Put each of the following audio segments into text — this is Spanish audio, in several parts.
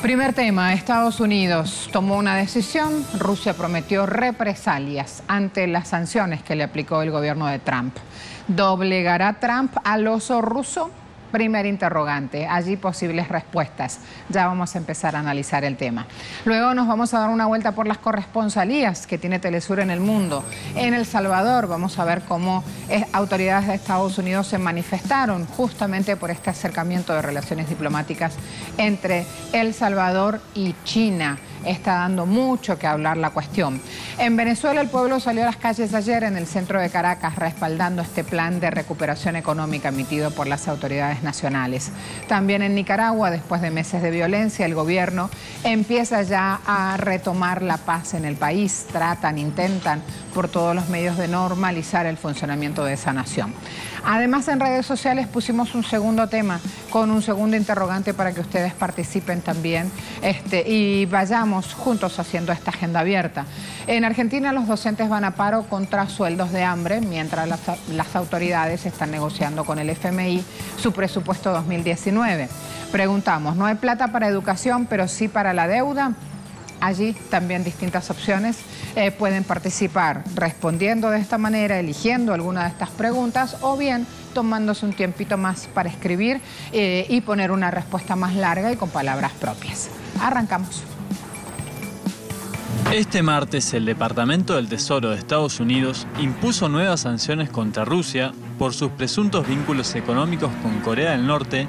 Primer tema, Estados Unidos tomó una decisión. Rusia prometió represalias ante las sanciones que le aplicó el gobierno de Trump. ¿Doblegará Trump al oso ruso? Primer interrogante, allí posibles respuestas. Ya vamos a empezar a analizar el tema. Luego nos vamos a dar una vuelta por las corresponsalías que tiene Telesur en el mundo. En El Salvador vamos a ver cómo autoridades de Estados Unidos se manifestaron justamente por este acercamiento de relaciones diplomáticas entre El Salvador y China. Está dando mucho que hablar la cuestión. En Venezuela el pueblo salió a las calles ayer en el centro de Caracas respaldando este plan de recuperación económica emitido por las autoridades nacionales. También en Nicaragua, después de meses de violencia, el gobierno empieza ya a retomar la paz en el país. Intentan por todos los medios de normalizar el funcionamiento de esa nación. Además, en redes sociales pusimos un segundo tema con un segundo interrogante para que ustedes participen también y vayamos juntos haciendo esta agenda abierta. En Argentina los docentes van a paro contra sueldos de hambre, mientras las autoridades están negociando con el FMI su presupuesto 2019. Preguntamos, ¿no hay plata para educación, pero sí para la deuda? Allí también distintas opciones pueden participar respondiendo de esta manera, eligiendo alguna de estas preguntas o bien tomándose un tiempito más para escribir y poner una respuesta más larga y con palabras propias. Arrancamos. Este martes el Departamento del Tesoro de Estados Unidos impuso nuevas sanciones contra Rusia por sus presuntos vínculos económicos con Corea del Norte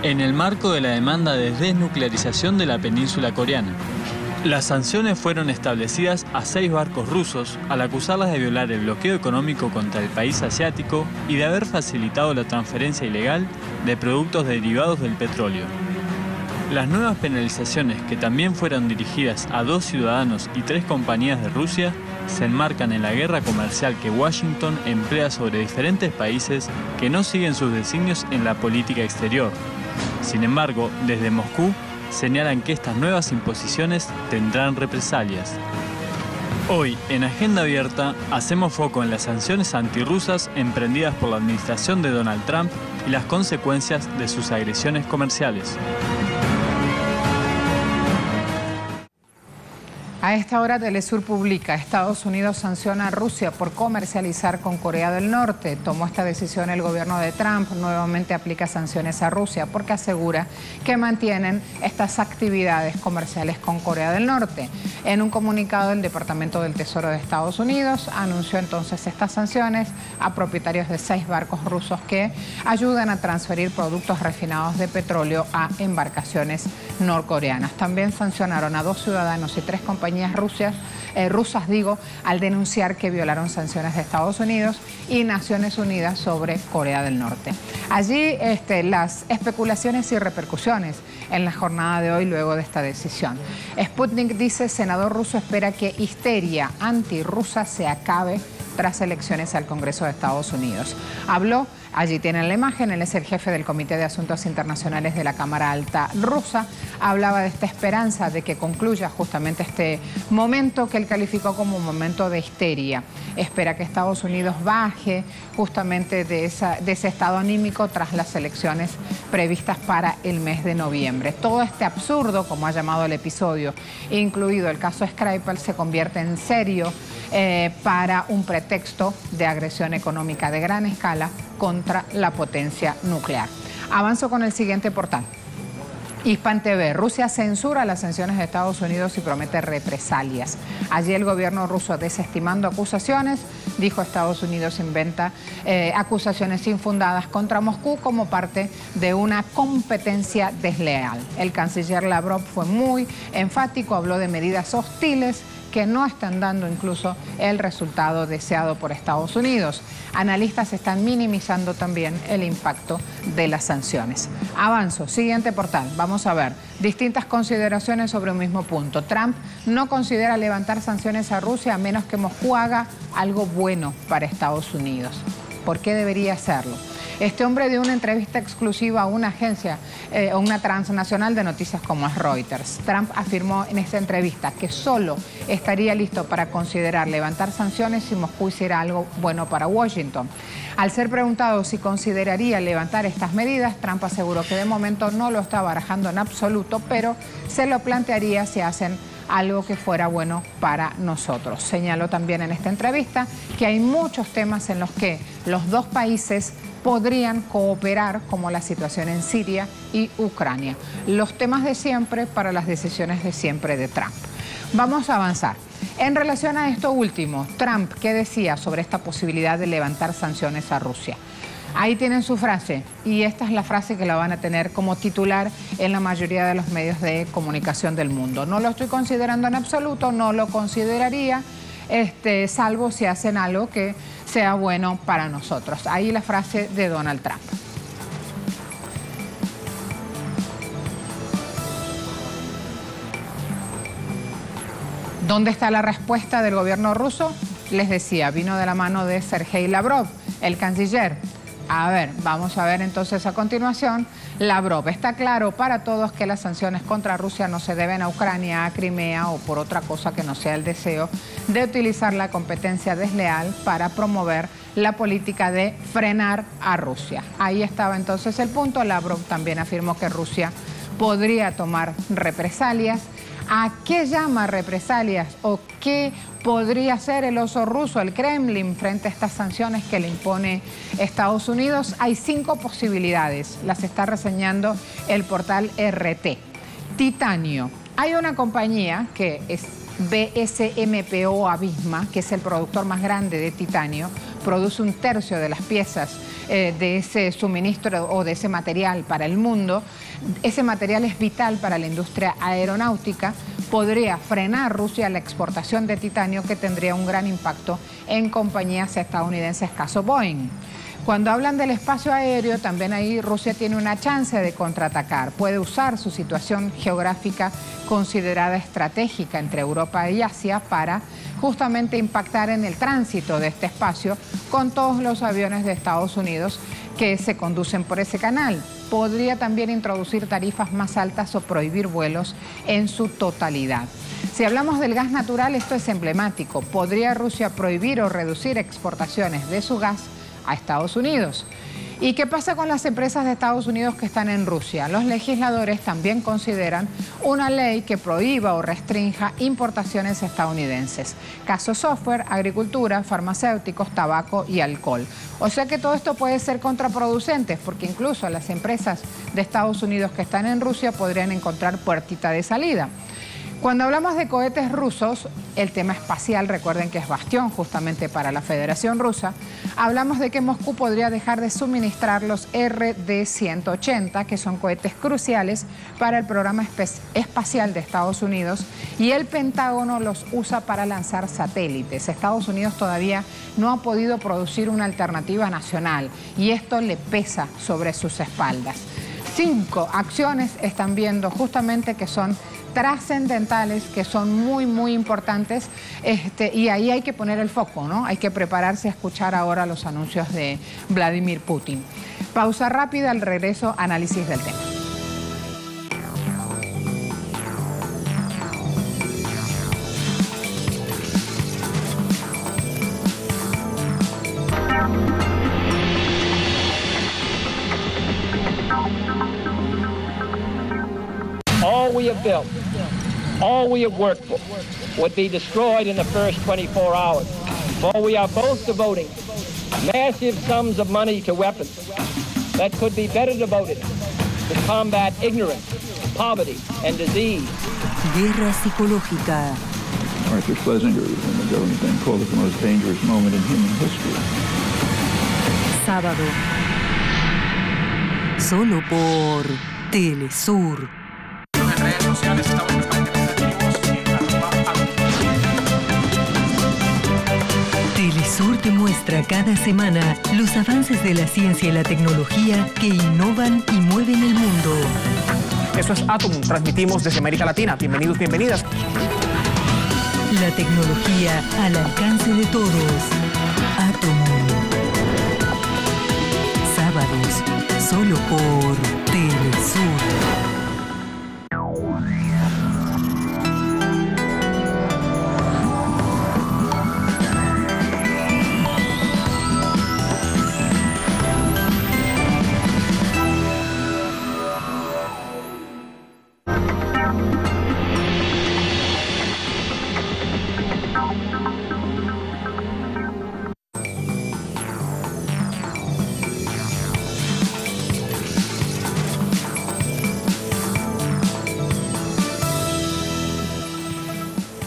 en el marco de la demanda de desnuclearización de la península coreana. Las sanciones fueron establecidas a 6 barcos rusos al acusarlas de violar el bloqueo económico contra el país asiático y de haber facilitado la transferencia ilegal de productos derivados del petróleo. Las nuevas penalizaciones, que también fueron dirigidas a 2 ciudadanos y 3 compañías de Rusia, se enmarcan en la guerra comercial que Washington emplea sobre diferentes países que no siguen sus designios en la política exterior. Sin embargo, desde Moscú señalan que estas nuevas imposiciones tendrán represalias. Hoy, en Agenda Abierta, hacemos foco en las sanciones antirrusas emprendidas por la administración de Donald Trump y las consecuencias de sus agresiones comerciales. A esta hora Telesur publica, Estados Unidos sanciona a Rusia por comercializar con Corea del Norte. Tomó esta decisión el gobierno de Trump, nuevamente aplica sanciones a Rusia porque asegura que mantienen estas actividades comerciales con Corea del Norte. En un comunicado, el Departamento del Tesoro de Estados Unidos anunció entonces estas sanciones a propietarios de 6 barcos rusos que ayudan a transferir productos refinados de petróleo a embarcaciones norcoreanas. También sancionaron a 2 ciudadanos y 3 compañías rusas, al denunciar que violaron sanciones de Estados Unidos y Naciones Unidas sobre Corea del Norte. Allí las especulaciones y repercusiones en la jornada de hoy luego de esta decisión. Sputnik dice, senador ruso espera que histeria antirrusa se acabe tras elecciones al Congreso de Estados Unidos. Habló, allí tienen la imagen, él es el jefe del Comité de Asuntos Internacionales de la Cámara Alta rusa, hablaba de esta esperanza de que concluya justamente este momento que él calificó como un momento de histeria. Espera que Estados Unidos baje justamente de ese estado anímico tras las elecciones previstas para el mes de noviembre. Todo este absurdo, como ha llamado el episodio, incluido el caso Skripal, se convierte en serio para un pretexto de agresión económica de gran escala contra la potencia nuclear. Avanzo con el siguiente portal. Hispan TV, Rusia censura las sanciones de Estados Unidos y promete represalias. Allí el gobierno ruso, desestimando acusaciones, dijo Estados Unidos inventa acusaciones infundadas contra Moscú como parte de una competencia desleal. El canciller Lavrov fue muy enfático, habló de medidas hostiles que no están dando incluso el resultado deseado por Estados Unidos. Analistas están minimizando también el impacto de las sanciones. Avanzo, siguiente portal, vamos a ver distintas consideraciones sobre un mismo punto. Trump no considera levantar sanciones a Rusia a menos que Moscú haga algo bueno para Estados Unidos. ¿Por qué debería hacerlo? Este hombre dio una entrevista exclusiva a una agencia, una transnacional de noticias como es Reuters. Trump afirmó en esta entrevista que solo estaría listo para considerar levantar sanciones si Moscú hiciera algo bueno para Washington. Al ser preguntado si consideraría levantar estas medidas, Trump aseguró que de momento no lo está barajando en absoluto, pero se lo plantearía si hacen algo que fuera bueno para nosotros. Señaló también en esta entrevista que hay muchos temas en los que los dos países podrían cooperar, como la situación en Siria y Ucrania. Los temas de siempre para las decisiones de siempre de Trump. Vamos a avanzar. En relación a esto último, Trump, ¿qué decía sobre esta posibilidad de levantar sanciones a Rusia? Ahí tienen su frase, y esta es la frase que la van a tener como titular en la mayoría de los medios de comunicación del mundo. No lo estoy considerando en absoluto, no lo consideraría, salvo si hacen algo que sea bueno para nosotros. Ahí la frase de Donald Trump. ¿Dónde está la respuesta del gobierno ruso? Les decía, vino de la mano de Sergei Lavrov, el canciller. A ver, vamos a ver entonces a continuación. Lavrov, está claro para todos que las sanciones contra Rusia no se deben a Ucrania, a Crimea o por otra cosa que no sea el deseo de utilizar la competencia desleal para promover la política de frenar a Rusia. Ahí estaba entonces el punto. Lavrov también afirmó que Rusia podría tomar represalias. ¿A qué llama represalias o qué podría ser el oso ruso, el Kremlin, frente a estas sanciones que le impone Estados Unidos? Hay 5 posibilidades, las está reseñando el portal RT. Titanio. Hay una compañía que es BSMPO Abisma, que es el productor más grande de titanio, produce 1/3 de las piezas de ese suministro o de ese material para el mundo. Ese material es vital para la industria aeronáutica. Podría frenar Rusia la exportación de titanio, que tendría un gran impacto en compañías estadounidenses, caso Boeing. Cuando hablan del espacio aéreo, también ahí Rusia tiene una chance de contraatacar. Puede usar su situación geográfica considerada estratégica entre Europa y Asia para justamente impactar en el tránsito de este espacio con todos los aviones de Estados Unidos que se conducen por ese canal. Podría también introducir tarifas más altas o prohibir vuelos en su totalidad. Si hablamos del gas natural, esto es emblemático. ¿Podría Rusia prohibir o reducir exportaciones de su gas a Estados Unidos? ¿Y qué pasa con las empresas de Estados Unidos que están en Rusia? Los legisladores también consideran una ley que prohíba o restrinja importaciones estadounidenses. Caso software, agricultura, farmacéuticos, tabaco y alcohol. O sea que todo esto puede ser contraproducente, porque incluso las empresas de Estados Unidos que están en Rusia podrían encontrar puertita de salida. Cuando hablamos de cohetes rusos, el tema espacial, recuerden que es bastión justamente para la Federación Rusa, hablamos de que Moscú podría dejar de suministrar los RD-180, que son cohetes cruciales para el programa espacial de Estados Unidos, y el Pentágono los usa para lanzar satélites. Estados Unidos todavía no ha podido producir una alternativa nacional y esto le pesa sobre sus espaldas. 5 acciones están viendo justamente que son trascendentales, que son muy importantes, y ahí hay que poner el foco, ¿no? Hay que prepararse a escuchar ahora los anuncios de Vladimir Putin. Pausa rápida, al regreso, análisis del tema. All we have built, all we have worked for, would be destroyed in the first 24 hours. For we are both devoting massive sums of money to weapons that could be better devoted to combat ignorance, poverty, and disease. Guerra psicológica. Arthur Schlesinger, when the government then called it the most dangerous moment in human history. Sábado. Solo por Telesur. En redes sociales estamos Telesur te muestra cada semana los avances de la ciencia y la tecnología que innovan y mueven el mundo. Eso es Atom, transmitimos desde América Latina. Bienvenidos, bienvenidas. La tecnología al alcance de todos. Atom. Sábado. Unidos, solo por Telesur.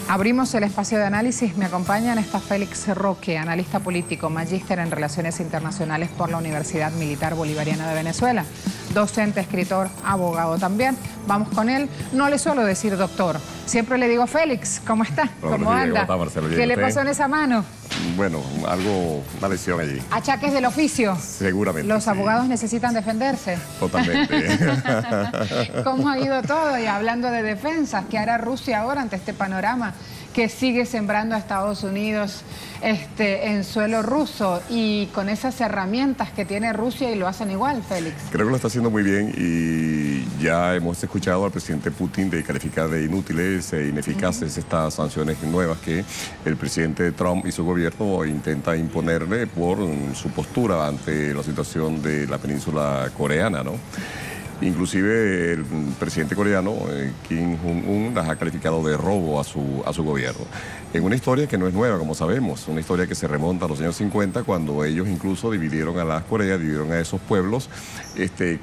Abrimos el espacio de análisis. Me acompañan está Félix Roque, analista político, magíster en Relaciones Internacionales por la Universidad Militar Bolivariana de Venezuela. Docente, escritor, abogado también. Vamos con él. No le suelo decir doctor. Siempre le digo, Félix, ¿cómo está? ¿Cómo anda? ¿Cómo está, Marcelo? ¿Qué le pasó en esa mano? Bueno, una lesión allí. ¿Achaques del oficio? Seguramente. Los sí. abogados necesitan defenderse. Totalmente. ¿Cómo ha ido todo? Y hablando de defensas, ¿qué hará Rusia ahora ante este panorama que sigue sembrando a Estados Unidos en suelo ruso y con esas herramientas que tiene Rusia y lo hacen igual, Félix? Creo que lo está haciendo muy bien y ya hemos escuchado al presidente Putin de calificar de inútiles e ineficaces estas sanciones nuevas que el presidente Trump y su gobierno intenta imponerle por su postura ante la situación de la península coreana, ¿no? Inclusive el presidente coreano, Kim Jong-un, las ha calificado de robo a su gobierno. En una historia que no es nueva, como sabemos, una historia que se remonta a los años 50, cuando ellos incluso dividieron a las Coreas, dividieron a esos pueblos,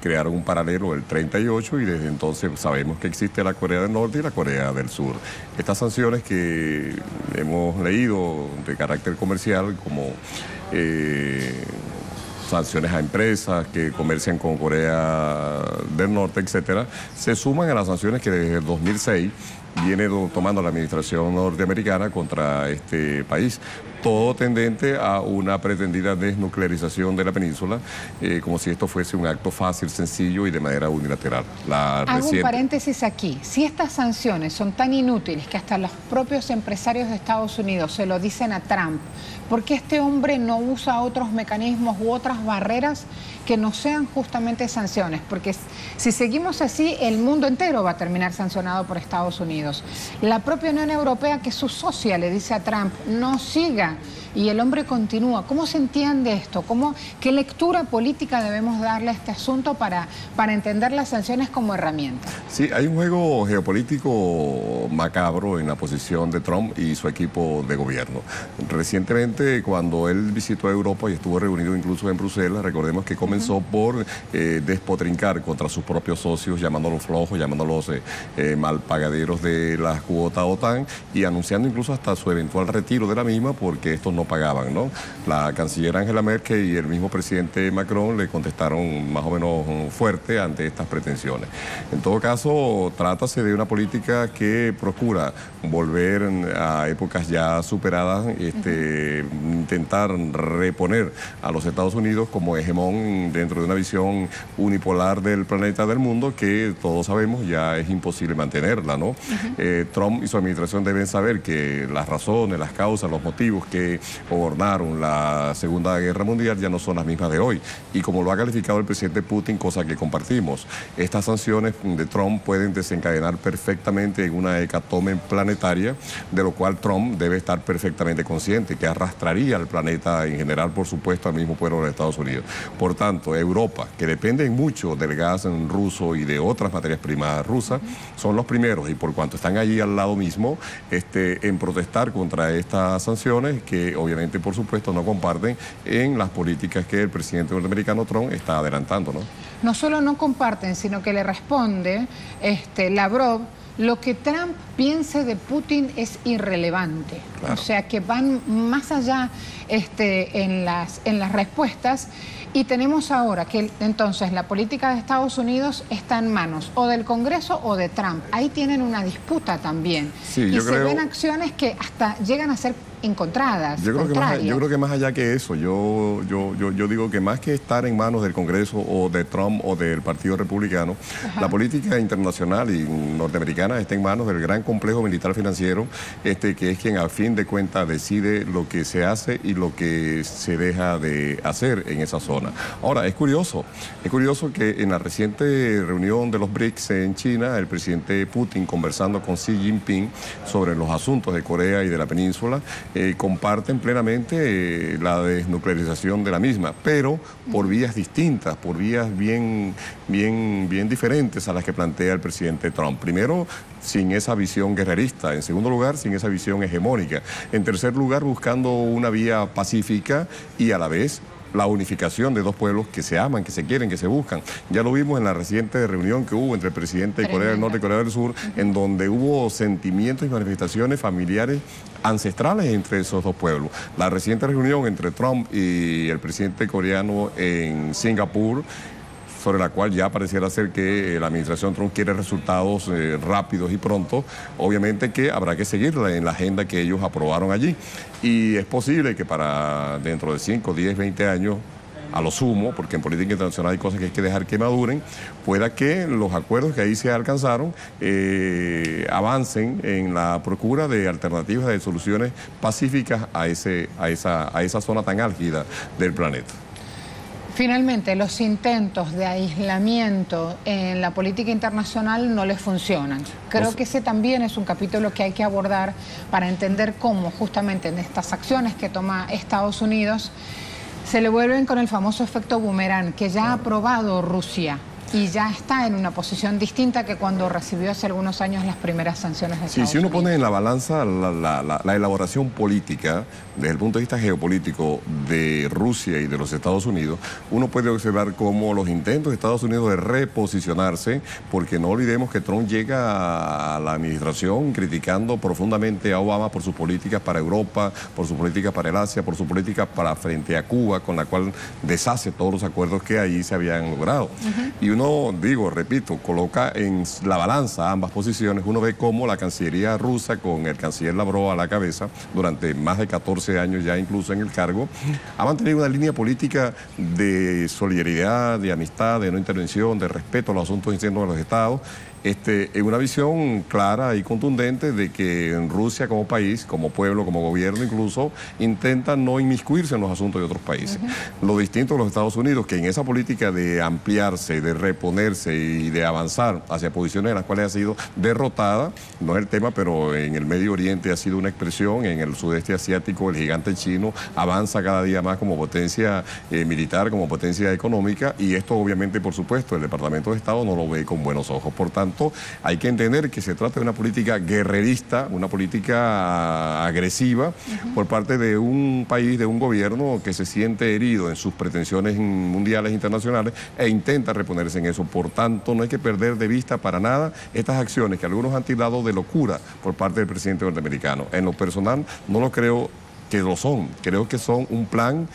crearon un paralelo el 38 y desde entonces sabemos que existe la Corea del Norte y la Corea del Sur. Estas sanciones que hemos leído de carácter comercial como sanciones a empresas que comercian con Corea del Norte, etcétera, se suman a las sanciones que desde el 2006 viene tomando la administración norteamericana contra este país. Todo tendente a una pretendida desnuclearización de la península, como si esto fuese un acto fácil, sencillo y de manera unilateral. Hago un paréntesis aquí. Si estas sanciones son tan inútiles que hasta los propios empresarios de Estados Unidos se lo dicen a Trump, ¿por qué este hombre no usa otros mecanismos u otras barreras que no sean justamente sanciones? Porque si seguimos así, el mundo entero va a terminar sancionado por Estados Unidos. La propia Unión Europea, que es su socia, le dice a Trump, no siga, y el hombre continúa. ¿Cómo se entiende esto? ¿Qué lectura política debemos darle a este asunto para entender las sanciones como herramienta? Sí, hay un juego geopolítico macabro en la posición de Trump y su equipo de gobierno. Recientemente, cuando él visitó Europa y estuvo reunido incluso en Bruselas, recordemos que comenzó por despotrincar contra sus propios socios, llamándolos flojos, llamándolos malpagaderos de las cuotas OTAN y anunciando incluso hasta su eventual retiro de la misma porque estos no pagaban, ¿no? La canciller Angela Merkel y el mismo presidente Macron le contestaron más o menos fuerte ante estas pretensiones. En todo caso, trátase de una política que procura volver a épocas ya superadas, intentar reponer a los Estados Unidos como hegemón dentro de una visión unipolar del planeta, del mundo, que todos sabemos ya es imposible mantenerla, ¿no? Trump y su administración deben saber que las razones, las causas, los motivos que gobernaron la Segunda Guerra Mundial ya no son las mismas de hoy. Y como lo ha calificado el presidente Putin, cosa que compartimos, estas sanciones de Trump pueden desencadenar perfectamente en una hecatombe planetaria, de lo cual Trump debe estar perfectamente consciente, que arrastraría al planeta en general, por supuesto, al mismo pueblo de Estados Unidos. Por tanto, Europa, que depende mucho del gas ruso y de otras materias primas rusas, son los primeros, y por cuanto están allí al lado mismo, en protestar contra estas sanciones que obviamente, por supuesto, no comparten en las políticas que el presidente norteamericano Trump está adelantando, ¿no? No solo no comparten, sino que le responde Lavrov, lo que Trump piense de Putin es irrelevante. Claro. O sea, que van más allá en las respuestas. Y tenemos ahora que entonces la política de Estados Unidos está en manos o del Congreso o de Trump. Ahí tienen una disputa también. Sí, y se ven acciones que hasta llegan a ser encontradas, yo contrarias. creo que más allá que eso, yo digo que más que estar en manos del Congreso o de Trump o del Partido Republicano, la política internacional y norteamericana está en manos del gran complejo militar financiero, que es quien a fin de cuentas decide lo que se hace y lo que se deja de hacer en esa zona. Ahora, es curioso que en la reciente reunión de los BRICS en China, el presidente Putin conversando con Xi Jinping sobre los asuntos de Corea y de la península, comparten plenamente la desnuclearización de la misma, pero por vías distintas, por vías bien diferentes a las que plantea el presidente Trump. Primero, sin esa visión guerrerista. En segundo lugar, sin esa visión hegemónica. En tercer lugar, buscando una vía pacífica y a la vez la unificación de dos pueblos que se aman, que se quieren, que se buscan. Ya lo vimos en la reciente reunión que hubo entre el presidente de Corea del Norte y Corea del Sur, en donde hubo sentimientos y manifestaciones familiares ancestrales entre esos dos pueblos. La reciente reunión entre Trump y el presidente coreano en Singapur, sobre la cual ya pareciera ser que la administración Trump quiere resultados rápidos y pronto, obviamente que habrá que seguirla en la agenda que ellos aprobaron allí. Y es posible que para dentro de 5, 10, 20 años, a lo sumo, porque en política internacional hay cosas que hay que dejar que maduren, pueda que los acuerdos que ahí se alcanzaron avancen en la procura de alternativas, de soluciones pacíficas a esa zona tan álgida del planeta. Finalmente, los intentos de aislamiento en la política internacional no les funcionan. Creo que ese también es un capítulo que hay que abordar para entender cómo justamente en estas acciones que toma Estados Unidos se le vuelven con el famoso efecto boomerang que ya ha probado Rusia y ya está en una posición distinta que cuando recibió hace algunos años las primeras sanciones de Estados Unidos. Si uno pone en la balanza la elaboración política desde el punto de vista geopolítico de Rusia y de los Estados Unidos, uno puede observar cómo los intentos de Estados Unidos de reposicionarse, porque no olvidemos que Trump llega a la administración criticando profundamente a Obama por sus políticas para Europa, por sus políticas para el Asia, por sus políticas para frente a Cuba, con la cual deshace todos los acuerdos que ahí se habían logrado. Y uno, repito, coloca en la balanza ambas posiciones, uno ve cómo la Cancillería rusa, con el canciller Lavrov a la cabeza, durante más de 14 años ya incluso en el cargo, ha mantenido una línea política de solidaridad, de amistad, de no intervención, de respeto a los asuntos internos de los estados, en una visión clara y contundente de que en Rusia como país, como pueblo, como gobierno incluso, intenta no inmiscuirse en los asuntos de otros países. Lo distinto de los Estados Unidos, que en esa política de ampliarse, de reponerse y de avanzar hacia posiciones en las cuales ha sido derrotada, no es el tema, pero en el Medio Oriente ha sido una expresión, en el sudeste asiático el gigante chino avanza cada día más como potencia militar, como potencia económica, y esto obviamente, por supuesto, el Departamento de Estado no lo ve con buenos ojos. Por tanto, hay que entender que se trata de una política guerrerista, una política agresiva por parte de un país, de un gobierno que se siente herido en sus pretensiones mundiales e internacionales e intenta reponerse en eso. Por tanto, no hay que perder de vista para nada estas acciones que algunos han tildado de locura por parte del presidente norteamericano. En lo personal, no lo creo que lo son. Creo que son un plan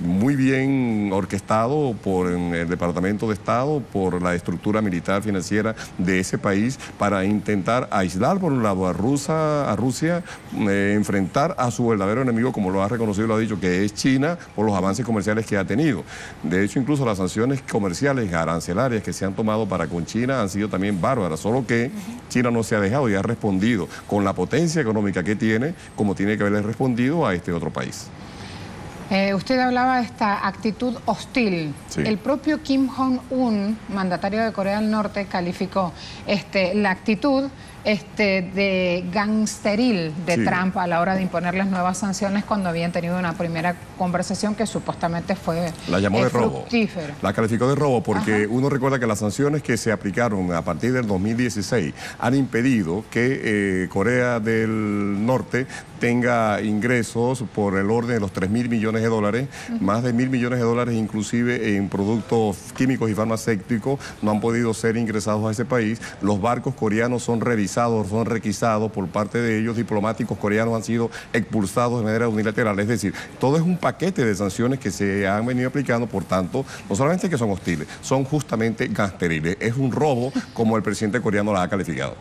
muy bien orquestado por el Departamento de Estado, por la estructura militar financiera de ese país, para intentar aislar por un lado a Rusia, enfrentar a su verdadero enemigo, como lo ha reconocido y lo ha dicho, que es China, por los avances comerciales que ha tenido. De hecho, incluso las sanciones comerciales arancelarias que se han tomado para con China han sido también bárbaras, solo que China no se ha dejado y ha respondido con la potencia económica que tiene, como tiene que haberle respondido a este otro país. Usted hablaba de esta actitud hostil. Sí. El propio Kim Jong-un, mandatario de Corea del Norte, calificó la actitud de gangsteril de Trump a la hora de imponer las nuevas sanciones cuando habían tenido una primera conversación que supuestamente fue la llamó de robo. Fructífera. La calificó de robo porque uno recuerda que las sanciones que se aplicaron a partir del 2016 han impedido que Corea del Norte tenga ingresos por el orden de los 3.000 millones de dólares, más de 1.000 millones de dólares inclusive en productos químicos y farmacéuticos no han podido ser ingresados a ese país. Los barcos coreanos son revisados, son requisados por parte de ellos, diplomáticos coreanos han sido expulsados de manera unilateral. Es decir, todo es un paquete de sanciones que se han venido aplicando, por tanto, no solamente que son hostiles, son justamente gangsteriles. Es un robo como el presidente coreano la ha calificado.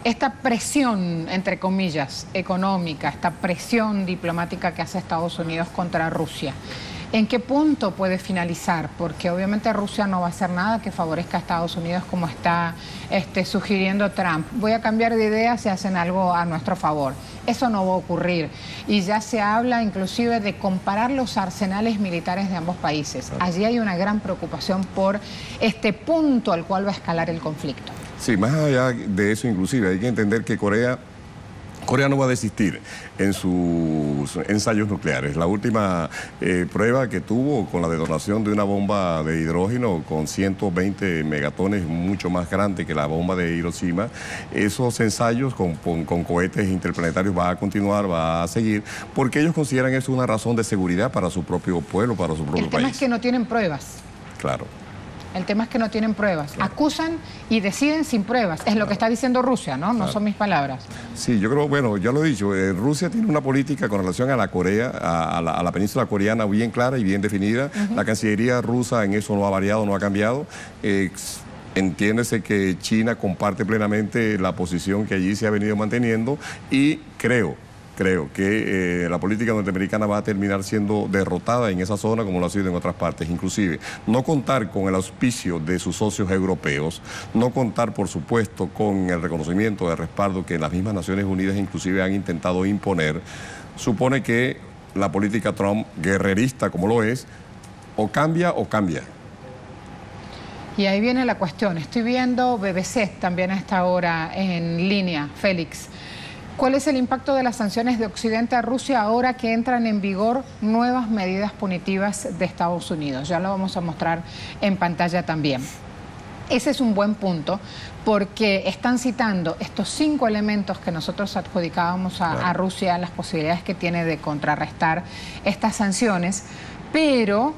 esta presión, entre comillas, económica, esta presión diplomática que hace Estados Unidos contra Rusia, ¿en qué punto puede finalizar? Porque obviamente Rusia no va a hacer nada que favorezca a Estados Unidos como está sugiriendo Trump. Voy a cambiar de idea si hacen algo a nuestro favor. Eso no va a ocurrir. Y ya se habla inclusive de comparar los arsenales militares de ambos países. Allí hay una gran preocupación por este punto al cual va a escalar el conflicto. Sí, más allá de eso inclusive hay que entender que Corea no va a desistir en sus ensayos nucleares. La última prueba que tuvo con la detonación de una bomba de hidrógeno con 120 megatones, mucho más grande que la bomba de Hiroshima, esos ensayos con cohetes interplanetarios va a continuar, va a seguir, porque ellos consideran eso una razón de seguridad para su propio pueblo, para su propio país. El tema es que no tienen pruebas. Claro. El tema es que no tienen pruebas. Claro. Acusan y deciden sin pruebas. Es lo que está diciendo Rusia, ¿no? No son mis palabras. Sí, yo creo, bueno, ya lo he dicho, Rusia tiene una política con relación a la Corea, a la península coreana bien clara y bien definida. La Cancillería rusa en eso no ha variado, no ha cambiado. Entiéndese que China comparte plenamente la posición que allí se ha venido manteniendo y creo que la política norteamericana va a terminar siendo derrotada en esa zona como lo ha sido en otras partes. Inclusive, no contar con el auspicio de sus socios europeos, no contar, por supuesto, con el reconocimiento de respaldo que las mismas Naciones Unidas inclusive han intentado imponer, supone que la política Trump, guerrerista como lo es, o cambia o cambia. Y ahí viene la cuestión. Estoy viendo BBC también a esta hora en línea, Félix. ¿Cuál es el impacto de las sanciones de Occidente a Rusia ahora que entran en vigor nuevas medidas punitivas de Estados Unidos? Ya lo vamos a mostrar en pantalla también. Ese es un buen punto porque están citando estos 5 elementos que nosotros adjudicábamos a Rusia, las posibilidades que tiene de contrarrestar estas sanciones, pero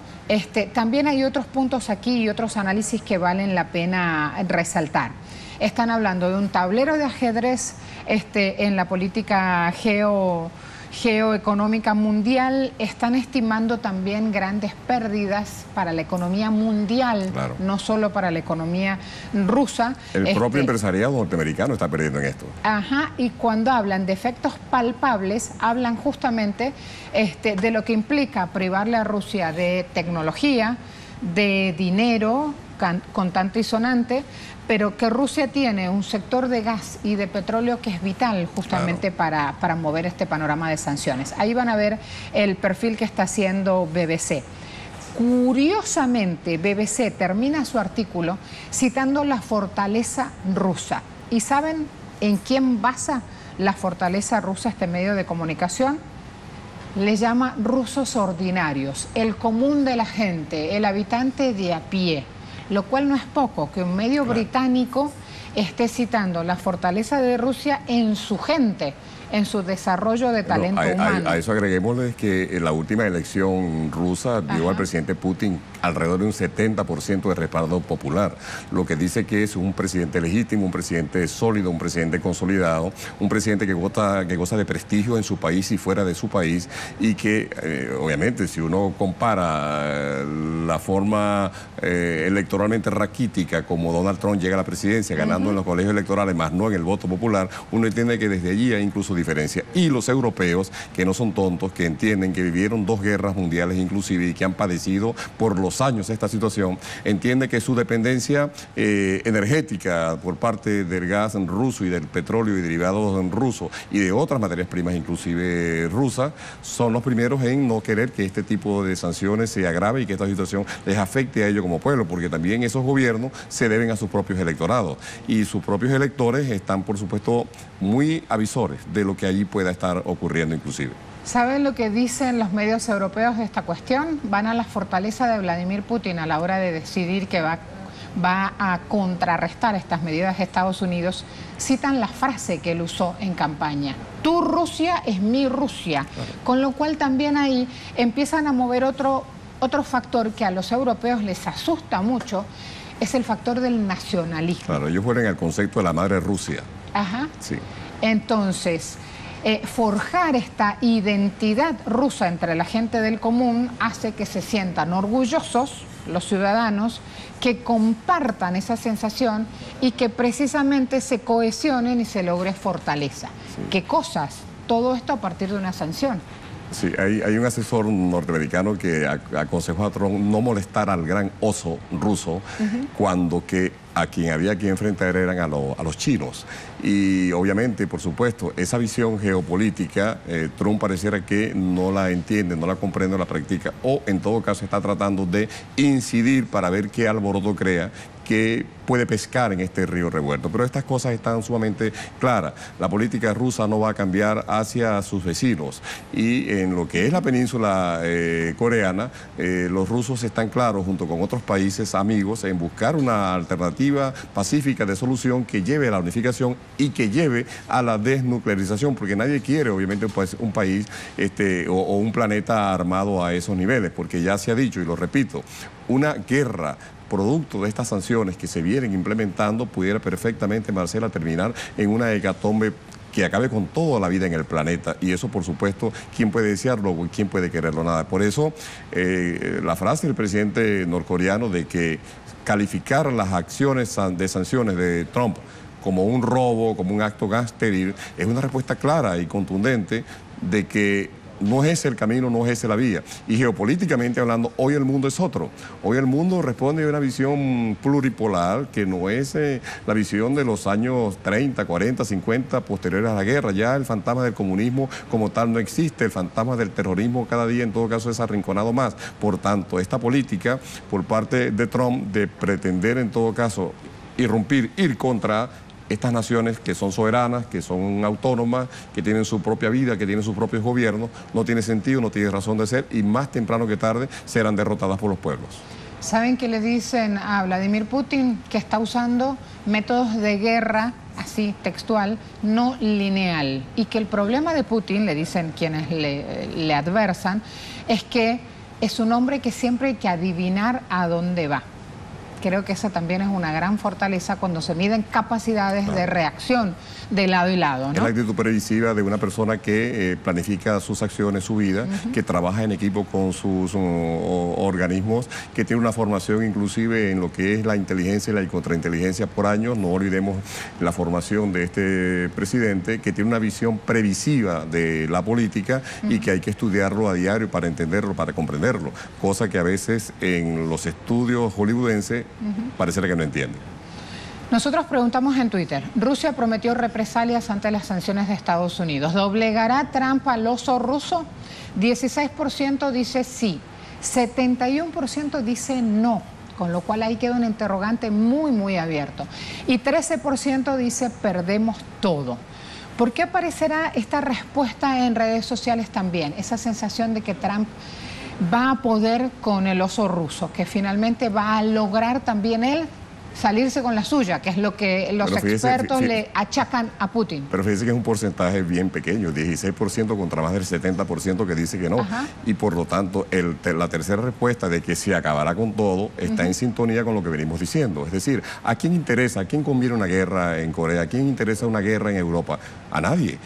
también hay otros puntos aquí y otros análisis que valen la pena resaltar. Están hablando de un tablero de ajedrez en la política geoeconómica mundial. Están estimando también grandes pérdidas para la economía mundial, no solo para la economía rusa. El propio empresariado norteamericano está perdiendo en esto. Ajá, y cuando hablan de efectos palpables, hablan justamente de lo que implica privarle a Rusia de tecnología, de dinero, contante y sonante, pero que Rusia tiene un sector de gas y de petróleo que es vital justamente para mover este panorama de sanciones. Ahí van a ver el perfil que está haciendo BBC. Curiosamente, BBC termina su artículo citando la fortaleza rusa. ¿Y saben en quién basa la fortaleza rusa este medio de comunicación? Le llama rusos ordinarios, el común de la gente, el habitante de a pie. Lo cual no es poco, que un medio británico esté citando la fortaleza de Rusia en su gente, en su desarrollo de talento humano. A eso agreguémosle que en la última elección rusa dio al presidente Putin alrededor de un 70% de respaldo popular, lo que dice que es un presidente legítimo, un presidente sólido, un presidente consolidado, un presidente que goza de prestigio en su país y fuera de su país, y que obviamente si uno compara la forma electoralmente raquítica como Donald Trump llega a la presidencia ganando en los colegios electorales, más no en el voto popular, uno entiende que desde allí hay incluso diferencia. Y los europeos, que no son tontos, que entienden que vivieron 2 guerras mundiales inclusive y que han padecido por los años esta situación, entienden que su dependencia energética por parte del gas ruso y del petróleo y derivados rusos y de otras materias primas inclusive rusas, son los primeros en no querer que este tipo de sanciones se agrave y que esta situación les afecte a ellos como pueblo, porque también esos gobiernos se deben a sus propios electorados y sus propios electores están por supuesto muy avisores de lo que allí pueda estar ocurriendo inclusive. ¿Saben lo que dicen los medios europeos de esta cuestión? Van a la fortaleza de Vladimir Putin a la hora de decidir que va a contrarrestar estas medidas de Estados Unidos. Citan la frase que él usó en campaña: tu Rusia es mi Rusia. Con lo cual también ahí empiezan a mover otro factor que a los europeos les asusta mucho, es el factor del nacionalismo. Claro, ellos fueron al concepto de la madre Rusia. Ajá. Sí. Entonces, forjar esta identidad rusa entre la gente del común hace que se sientan orgullosos los ciudadanos, que compartan esa sensación y que precisamente se cohesionen y se logre fortaleza. Sí. ¿Qué cosas? Todo esto a partir de una sanción. Sí, hay un asesor norteamericano que aconsejó a Trump no molestar al gran oso ruso cuando a quien había que enfrentar eran a los chinos. Y obviamente, por supuesto, esa visión geopolítica, Trump pareciera que no la entiende, no la comprende, no la practica, o en todo caso está tratando de incidir para ver qué alboroto crea, que puede pescar en este río revuelto. Pero estas cosas están sumamente claras. La política rusa no va a cambiar hacia sus vecinos. Y en lo que es la península coreana, los rusos están claros, junto con otros países amigos, en buscar una alternativa pacífica de solución que lleve a la unificación y que lleve a la desnuclearización, porque nadie quiere, obviamente, un país o un planeta armado a esos niveles, porque ya se ha dicho, y lo repito, una guerra producto de estas sanciones que se vienen implementando pudiera perfectamente, Marcela, terminar en una hecatombe que acabe con toda la vida en el planeta. Y eso, por supuesto, ¿quién puede desearlo o quién puede quererlo? Nada. Por eso, la frase del presidente norcoreano de que calificar las acciones de sanciones de Trump como un robo, como un acto gangsteril, es una respuesta clara y contundente de que no es ese el camino, no es esa la vía. Y geopolíticamente hablando, hoy el mundo es otro. Hoy el mundo responde a una visión pluripolar que no es la visión de los años 30, 40, 50, posteriores a la guerra. Ya el fantasma del comunismo como tal no existe. El fantasma del terrorismo cada día en todo caso es arrinconado más. Por tanto, esta política por parte de Trump de pretender en todo caso irrumpir, ir contra estas naciones que son soberanas, que son autónomas, que tienen su propia vida, que tienen sus propios gobiernos, no tiene sentido, no tiene razón de ser y más temprano que tarde serán derrotadas por los pueblos. ¿Saben qué le dicen a Vladimir Putin? Que está usando métodos de guerra, así textual, no lineal. Y que el problema de Putin, le dicen quienes le adversan, es que es un hombre que siempre hay que adivinar a dónde va. Creo que esa también es una gran fortaleza cuando se miden capacidades de reacción de lado y lado, ¿no? Es la actitud previsiva de una persona que planifica sus acciones, su vida, que trabaja en equipo con sus organismos, que tiene una formación inclusive en lo que es la inteligencia y la contrainteligencia por años. No olvidemos la formación de este presidente, que tiene una visión previsiva de la política y que hay que estudiarlo a diario para entenderlo, para comprenderlo, cosa que a veces en los estudios hollywoodenses pareciera que no entiende. Nosotros preguntamos en Twitter, Rusia prometió represalias ante las sanciones de Estados Unidos. ¿Doblegará Trump al oso ruso? 16% dice sí, 71% dice no, con lo cual ahí queda un interrogante muy, muy abierto. Y 13% dice perdemos todo. ¿Por qué aparecerá esta respuesta en redes sociales también? Esa sensación de que Trump va a poder con el oso ruso, que finalmente va a lograr también él salirse con la suya, que es lo que los expertos le achacan a Putin. Pero fíjese que es un porcentaje bien pequeño, 16% contra más del 70% que dice que no. Y por lo tanto, la tercera respuesta de que se acabará con todo está en sintonía con lo que venimos diciendo. Es decir, ¿a quién interesa, a quién conviene una guerra en Corea? ¿A quién interesa una guerra en Europa? A nadie.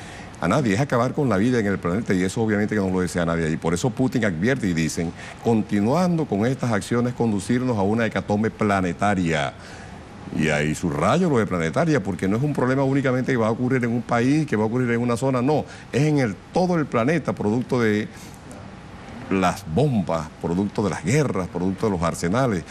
A nadie, es acabar con la vida en el planeta y eso obviamente que no lo desea nadie. Y por eso Putin advierte y dicen, continuando con estas acciones, conducirnos a una hecatombe planetaria. Y ahí subrayo lo de planetaria, porque no es un problema únicamente que va a ocurrir en un país, que va a ocurrir en una zona, no. Es en todo el planeta, producto de las bombas, producto de las guerras, producto de los arsenales,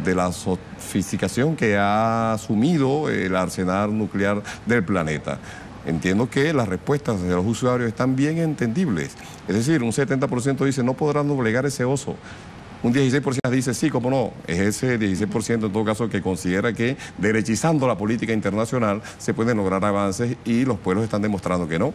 de la sofisticación que ha asumido el arsenal nuclear del planeta. Entiendo que las respuestas de los usuarios están bien entendibles. Es decir, un 70% dice no podrán doblegar ese oso. Un 16% dice sí, cómo no. Es ese 16% en todo caso que considera que derechizando la política internacional se pueden lograr avances y los pueblos están demostrando que no.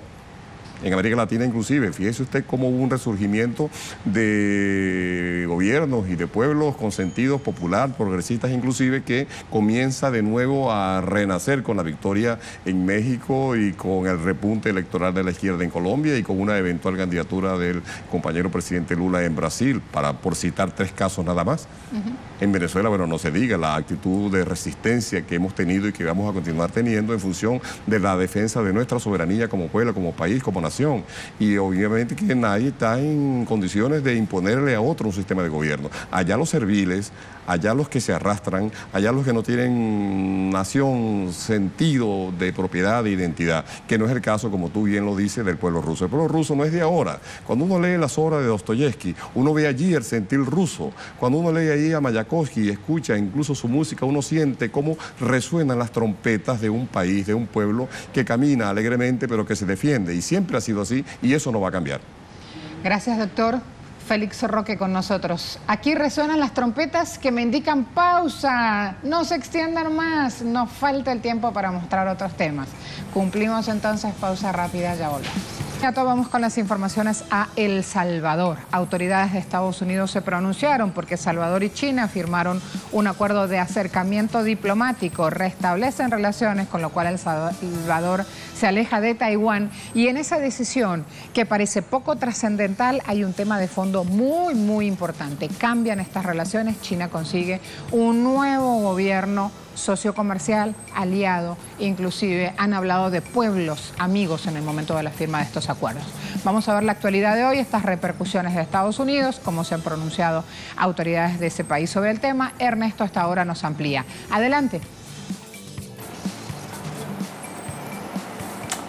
En América Latina inclusive, fíjese usted cómo hubo un resurgimiento de gobiernos y de pueblos con sentidos popular, progresistas inclusive, que comienza de nuevo a renacer con la victoria en México y con el repunte electoral de la izquierda en Colombia y con una eventual candidatura del compañero presidente Lula en Brasil, por citar 3 casos nada más. En Venezuela, bueno, no se diga la actitud de resistencia que hemos tenido y que vamos a continuar teniendo en función de la defensa de nuestra soberanía como pueblo, como país, como nación. población. Y obviamente que nadie está en condiciones de imponerle a otro un sistema de gobierno. Allá los serviles, allá los que se arrastran, allá los que no tienen nación, sentido de propiedad, de identidad, que no es el caso, como tú bien lo dices, del pueblo ruso. El pueblo ruso no es de ahora. Cuando uno lee las obras de Dostoyevsky, uno ve allí el sentir ruso. Cuando uno lee allí a Mayakovsky y escucha incluso su música, uno siente cómo resuenan las trompetas de un país, de un pueblo que camina alegremente, pero que se defiende. Y siempre ha sido así, y eso no va a cambiar. Gracias, doctor. Félix Roque con nosotros. Aquí resuenan las trompetas que me indican pausa. No se extiendan más. Nos falta el tiempo para mostrar otros temas. Cumplimos entonces, pausa rápida, ya volvemos. Vamos con las informaciones a El Salvador. Autoridades de Estados Unidos se pronunciaron porque Salvador y China firmaron un acuerdo de acercamiento diplomático, restablecen relaciones, con lo cual El Salvador se aleja de Taiwán. Y en esa decisión, que parece poco trascendental, hay un tema de fondo muy importante. Cambian estas relaciones, China consigue un nuevo gobierno socio comercial, aliado, inclusive han hablado de pueblos amigos en el momento de la firma de estos acuerdos. Vamos a ver la actualidad de hoy, estas repercusiones de Estados Unidos, cómo se han pronunciado autoridades de ese país sobre el tema. Ernesto hasta ahora nos amplía. Adelante.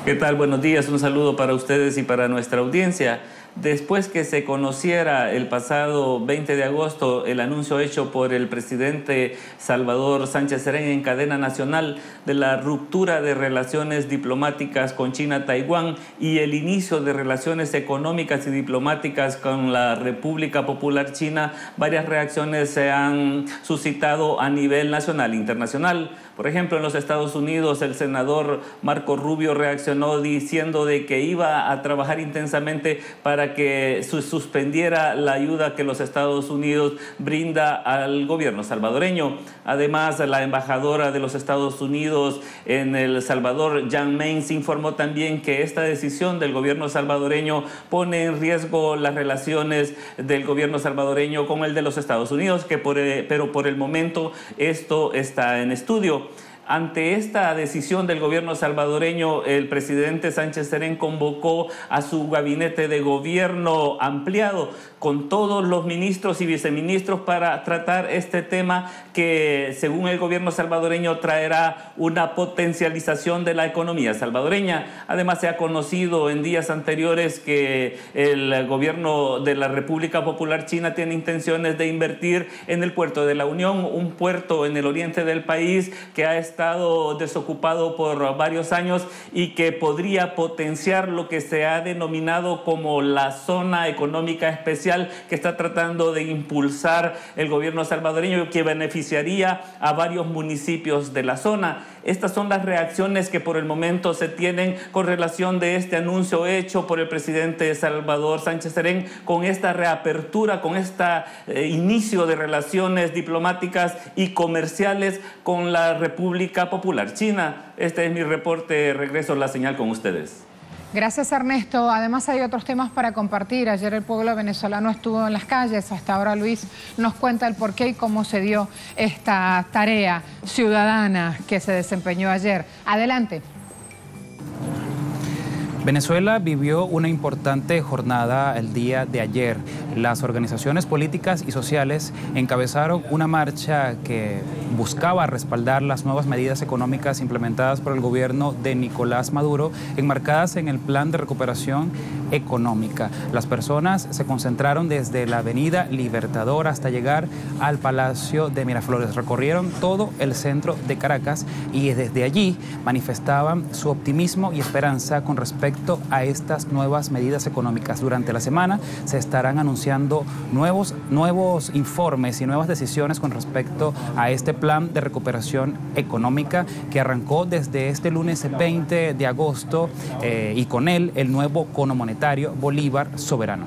¿Qué tal? Buenos días, un saludo para ustedes y para nuestra audiencia. Después que se conociera el pasado 20 de agosto el anuncio hecho por el presidente Salvador Sánchez Serén en cadena nacional de la ruptura de relaciones diplomáticas con China-Taiwán y el inicio de relaciones económicas y diplomáticas con la República Popular China, varias reacciones se han suscitado a nivel nacional e internacional. Por ejemplo, en los Estados Unidos, el senador Marco Rubio reaccionó diciendo de que iba a trabajar intensamente para que suspendiera la ayuda que los Estados Unidos brinda al gobierno salvadoreño. Además, la embajadora de los Estados Unidos en El Salvador, Jan Mains, informó también que esta decisión del gobierno salvadoreño pone en riesgo las relaciones del gobierno salvadoreño con el de los Estados Unidos, pero por el momento esto está en estudio. Ante esta decisión del gobierno salvadoreño, el presidente Sánchez Serén convocó a su gabinete de gobierno ampliado con todos los ministros y viceministros para tratar este tema que, según el gobierno salvadoreño, traerá una potencialización de la economía salvadoreña. Además, se ha conocido en días anteriores que el gobierno de la República Popular China tiene intenciones de invertir en el puerto de la Unión, un puerto en el oriente del país que ha estado desocupado por varios años y que podría potenciar lo que se ha denominado como la zona económica especial que está tratando de impulsar el gobierno salvadoreño, que beneficiaría a varios municipios de la zona. Estas son las reacciones que por el momento se tienen con relación de este anuncio hecho por el presidente Salvador Sánchez Serén con esta reapertura, con este inicio de relaciones diplomáticas y comerciales con la República Popular China. Este es mi reporte. Regreso a la señal con ustedes. Gracias, Ernesto. Además hay otros temas para compartir. Ayer el pueblo venezolano estuvo en las calles. Hasta ahora Luis nos cuenta el porqué y cómo se dio esta tarea ciudadana que se desempeñó ayer. Adelante. Venezuela vivió una importante jornada el día de ayer. Las organizaciones políticas y sociales encabezaron una marcha que buscaba respaldar las nuevas medidas económicas implementadas por el gobierno de Nicolás Maduro, enmarcadas en el Plan de Recuperación Económica. Las personas se concentraron desde la Avenida Libertador hasta llegar al Palacio de Miraflores. Recorrieron todo el centro de Caracas y desde allí manifestaban su optimismo y esperanza con respecto a estas nuevas medidas económicas. Durante la semana se estarán anunciando nuevos informes y nuevas decisiones con respecto a este plan de recuperación económica que arrancó desde este lunes 20 de agosto y con él el nuevo cono monetario Bolívar Soberano.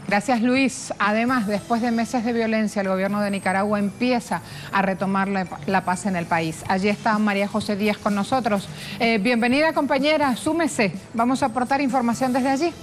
Gracias, Luis. Además, después de meses de violencia, el gobierno de Nicaragua empieza a retomar la paz en el país. Allí está María José Díaz con nosotros. Bienvenida, compañera, súmese. Vamos a aportar información desde allí.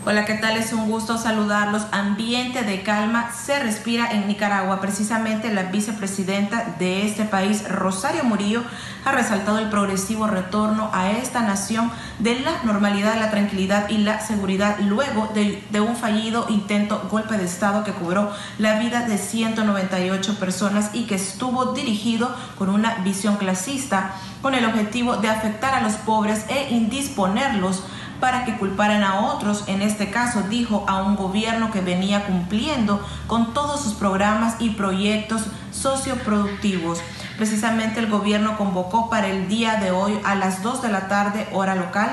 Hola, ¿qué tal? Es un gusto saludarlos. Ambiente de calma se respira en Nicaragua. Precisamente la vicepresidenta de este país, Rosario Murillo, ha resaltado el progresivo retorno a esta nación de la normalidad, la tranquilidad y la seguridad luego de un fallido intento golpe de Estado que cobró la vida de 198 personas y que estuvo dirigido con una visión clasista, con el objetivo de afectar a los pobres e indisponerlos para que culparan a otros, en este caso dijo a un gobierno que venía cumpliendo con todos sus programas y proyectos socioproductivos. Precisamente el gobierno convocó para el día de hoy a las 2 de la tarde, hora local,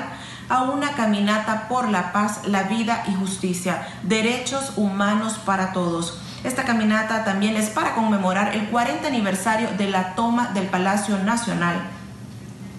a una caminata por la paz, la vida y justicia, derechos humanos para todos. Esta caminata también es para conmemorar el 40 aniversario de la toma del Palacio Nacional.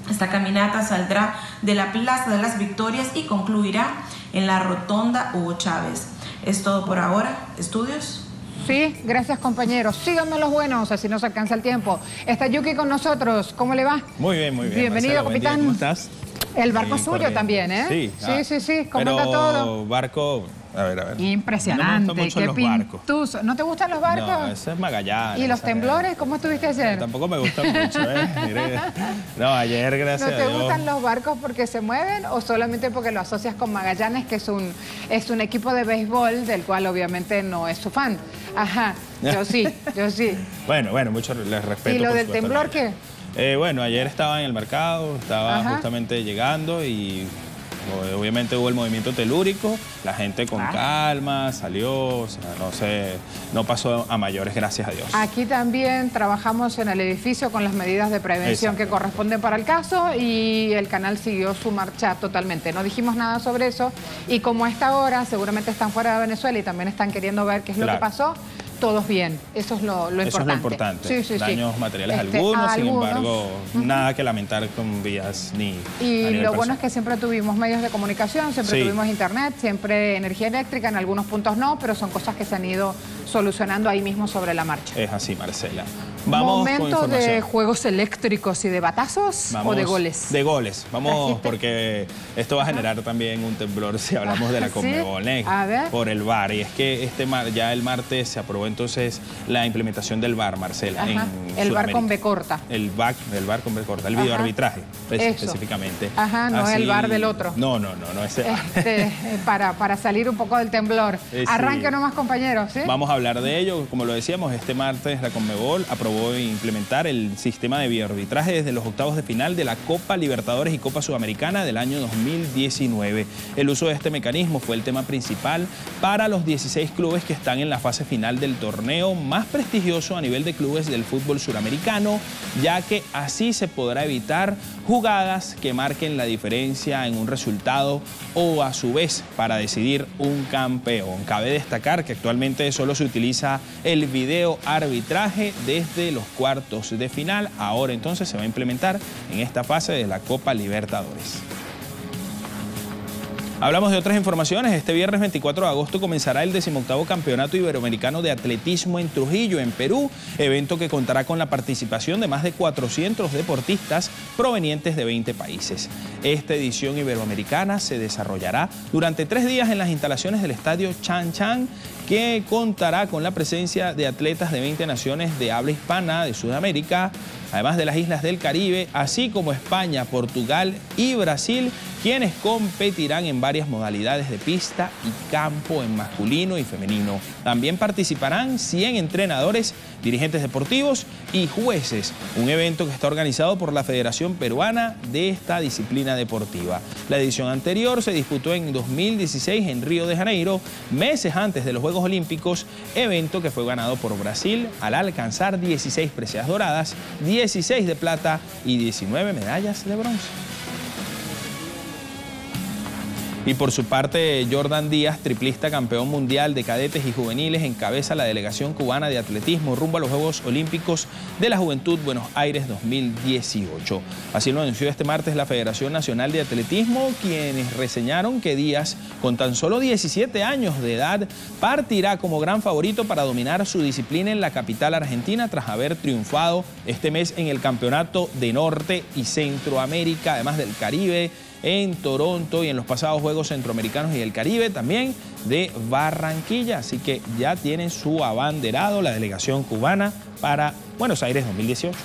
Esta caminata saldrá de la Plaza de las Victorias y concluirá en la Rotonda Hugo Chávez. Es todo por ahora. ¿Estudios? Sí, gracias compañeros. Síganme los buenos, así nos alcanza el tiempo. Está Yuki con nosotros. ¿Cómo le va? Muy bien, muy bien. Bienvenido, Marcelo, capitán. ¿Cómo estás? El barco suyo también, ¿eh? Sí. ¿Cómo anda todo? Barco... A ver. Impresionante. No me gustan mucho los barcos. ¿No te gustan los barcos? No, ese es Magallanes. ¿Y los temblores? ¿Cómo estuviste ayer? Tampoco me gustan mucho, ¿eh? No, ayer, gracias a Dios. ¿No te gustan los barcos porque se mueven o solamente porque lo asocias con Magallanes, que es un equipo de béisbol del cual obviamente no es su fan? Ajá, yo sí. Bueno, mucho les respeto. ¿Y lo del temblor qué? Bueno, ayer estaba en el mercado, estaba justamente llegando y... Obviamente hubo el movimiento telúrico, la gente con calma salió, o sea, no pasó a mayores, gracias a Dios. Aquí también trabajamos en el edificio con las medidas de prevención que corresponden para el caso y el canal siguió su marcha totalmente. No dijimos nada sobre eso y como a esta hora seguramente están fuera de Venezuela y también están queriendo ver qué es lo que pasó, todos bien. Eso es lo importante. Eso es lo importante. Sí. Daños materiales algunos, sin embargo, nada que lamentar con vías ni Y lo bueno es que siempre tuvimos medios de comunicación, siempre tuvimos internet, siempre energía eléctrica, en algunos puntos no, pero son cosas que se han ido solucionando ahí mismo sobre la marcha. Es así, Marcela. Vamos ¿Momento de juegos eléctricos y de batazos o de goles? De goles. Vamos, porque esto va a generar también un temblor si hablamos de la Conmebol, por el VAR. Y es que ya el martes se aprobó entonces la implementación del VAR, Marcela. El VAR con B corta. El VAR con B corta, el videoarbitraje específicamente. No el VAR del otro. No ese VAR. Para salir un poco del temblor. Arranque nomás, compañeros. ¿Sí? Vamos a hablar de ello. Como lo decíamos, este martes la Conmebol aprobó implementar el sistema de videoarbitraje desde los octavos de final de la Copa Libertadores y Copa Sudamericana del año 2019. El uso de este mecanismo fue el tema principal para los 16 clubes que están en la fase final del torneo más prestigioso a nivel de clubes del fútbol suramericano, ya que así se podrá evitar jugadas que marquen la diferencia en un resultado o a su vez para decidir un campeón. Cabe destacar que actualmente solo se utiliza el video arbitraje desde los cuartos de final. Ahora entonces se va a implementar en esta fase de la Copa Libertadores. Hablamos de otras informaciones. Este viernes 24 de agosto comenzará el 18º Campeonato Iberoamericano de Atletismo en Trujillo, en Perú, evento que contará con la participación de más de 400 deportistas provenientes de 20 países. Esta edición iberoamericana se desarrollará durante 3 días en las instalaciones del Estadio Chan Chan, que contará con la presencia de atletas de 20 naciones de habla hispana de Sudamérica, además de las islas del Caribe, así como España, Portugal y Brasil, quienes competirán en varias modalidades de pista y campo en masculino y femenino. También participarán 100 entrenadores, dirigentes deportivos y jueces, un evento que está organizado por la Federación Peruana de esta disciplina deportiva. La edición anterior se disputó en 2016 en Río de Janeiro, meses antes de los Juegos Olímpicos, evento que fue ganado por Brasil al alcanzar 16 preseas doradas, 16 de plata y 19 medallas de bronce. Y por su parte, Jordan Díaz, triplista campeón mundial de cadetes y juveniles, encabeza la delegación cubana de atletismo rumbo a los Juegos Olímpicos de la Juventud Buenos Aires 2018. Así lo anunció este martes la Federación Nacional de Atletismo, quienes reseñaron que Díaz, con tan solo 17 años de edad, partirá como gran favorito para dominar su disciplina en la capital argentina tras haber triunfado este mes en el Campeonato de Norte y Centroamérica, además del Caribe, en Toronto y en los pasados Juegos Centroamericanos y del Caribe también de Barranquilla. Así que ya tienen su abanderado la delegación cubana para Buenos Aires 2018.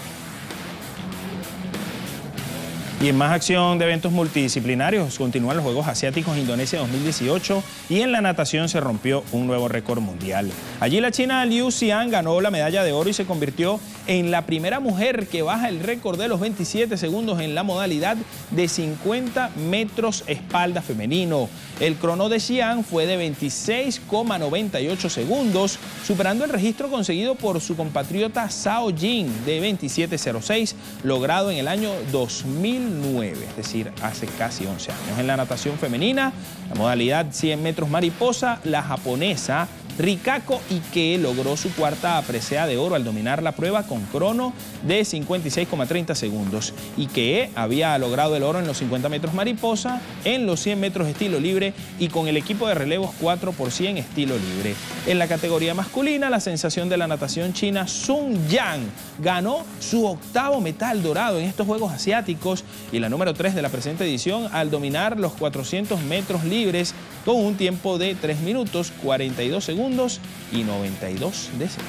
Y en más acción de eventos multidisciplinarios, continúan los Juegos Asiáticos Indonesia 2018 y en la natación se rompió un nuevo récord mundial. Allí la china Liu Xian ganó la medalla de oro y se convirtió en la primera mujer que baja el récord de los 27 segundos en la modalidad de 50 metros espalda femenino. El crono de Xian fue de 26,98 segundos, superando el registro conseguido por su compatriota Zhao Jing de 27,06, logrado en el año 2009, es decir, hace casi 11 años. En la natación femenina, la modalidad 100 metros mariposa, la japonesa Rikako Ike logró su cuarta presea de oro al dominar la prueba con crono de 56,30 segundos. Ike había logrado el oro en los 50 metros mariposa, en los 100 metros estilo libre y con el equipo de relevos 4x100 estilo libre. En la categoría masculina, la sensación de la natación china Sun Yang ganó su octavo metal dorado en estos Juegos Asiáticos y la número 3 de la presente edición al dominar los 400 metros libres con un tiempo de 3 minutos, 42 segundos y 92 décimas.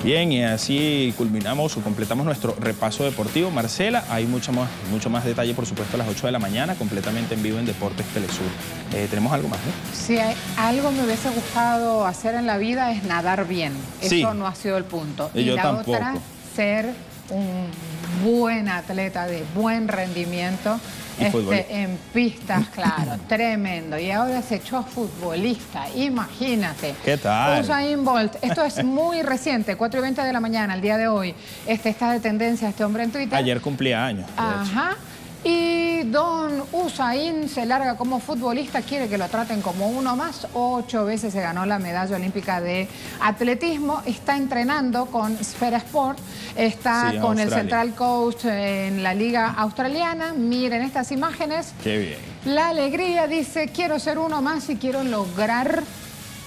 Bien, y así culminamos o completamos nuestro repaso deportivo. Marcela, hay mucho más detalle, por supuesto, a las 8 de la mañana, completamente en vivo en Deportes Telesur. ¿Tenemos algo más? Si algo me hubiese gustado hacer en la vida es nadar bien. Sí. Eso no ha sido el punto. Y yo la tampoco. otra, ser un buen atleta de buen rendimiento. En pistas, claro, tremendo. Y ahora se echó futbolista, imagínate. ¿Qué tal? Usain Bolt, esto es muy reciente, 4:20 de la mañana, el día de hoy. Está de tendencia este hombre en Twitter. Ayer cumplía años. Ajá. Y don Usain se larga como futbolista, quiere que lo traten como uno más. 8 veces se ganó la medalla olímpica de atletismo. Está entrenando con Sphere Sport, está con el Central Coast en la liga australiana. Miren estas imágenes. Qué bien. La alegría, dice, quiero ser uno más y quiero lograr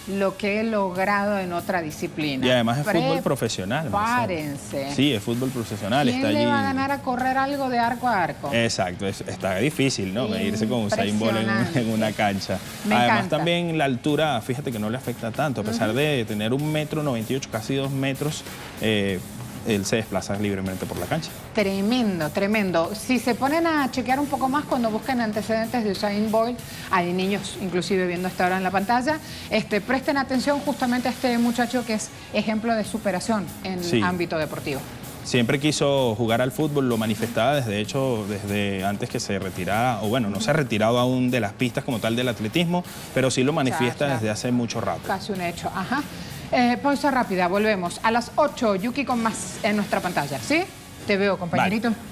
lo que he logrado en otra disciplina. Y además es fútbol profesional. Prepárense. Sí, es fútbol profesional. ¿Quién está allí. le va a ganar a correr algo de arco a arco? Exacto, está difícil, ¿no? Medirse con Usain Bolt en una cancha. Me Además encanta. también la altura, fíjate que no le afecta tanto, a pesar de tener 1,98 m, casi 2 metros, él se desplaza libremente por la cancha. Tremendo, tremendo. Si se ponen a chequear un poco más cuando busquen antecedentes de Usain Bolt, hay niños inclusive viendo esta hora en la pantalla, presten atención justamente a este muchacho que es ejemplo de superación en ámbito deportivo. Siempre quiso jugar al fútbol, lo manifestaba desde antes que se retirara, o bueno, no se ha retirado aún de las pistas como tal del atletismo, pero sí lo manifiesta desde hace mucho rato. Casi un hecho, ajá. Pausa rápida, volvemos. A las 8, Yuki con más en nuestra pantalla, ¿sí? Te veo, compañerito. Vale.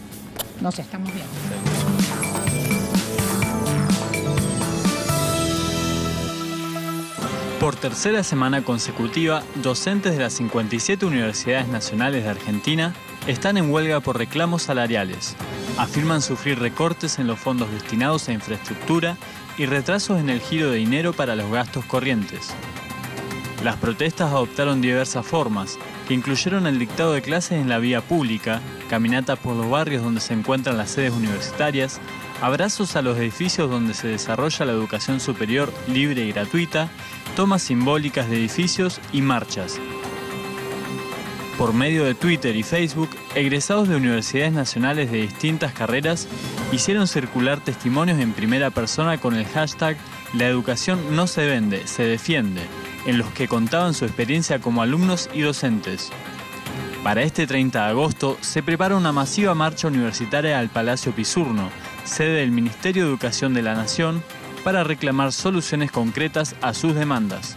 Nos estamos viendo. Por tercera semana consecutiva, docentes de las 57 universidades nacionales de Argentina están en huelga por reclamos salariales. Afirman sufrir recortes en los fondos destinados a infraestructura y retrasos en el giro de dinero para los gastos corrientes. Las protestas adoptaron diversas formas, que incluyeron el dictado de clases en la vía pública, caminatas por los barrios donde se encuentran las sedes universitarias, abrazos a los edificios donde se desarrolla la educación superior libre y gratuita, tomas simbólicas de edificios y marchas. Por medio de Twitter y Facebook, egresados de universidades nacionales de distintas carreras hicieron circular testimonios en primera persona con el hashtag "La educación no se vende, se defiende", en los que contaban su experiencia como alumnos y docentes. Para este 30 de agosto se prepara una masiva marcha universitaria al Palacio Pisurno, sede del Ministerio de Educación de la Nación, para reclamar soluciones concretas a sus demandas.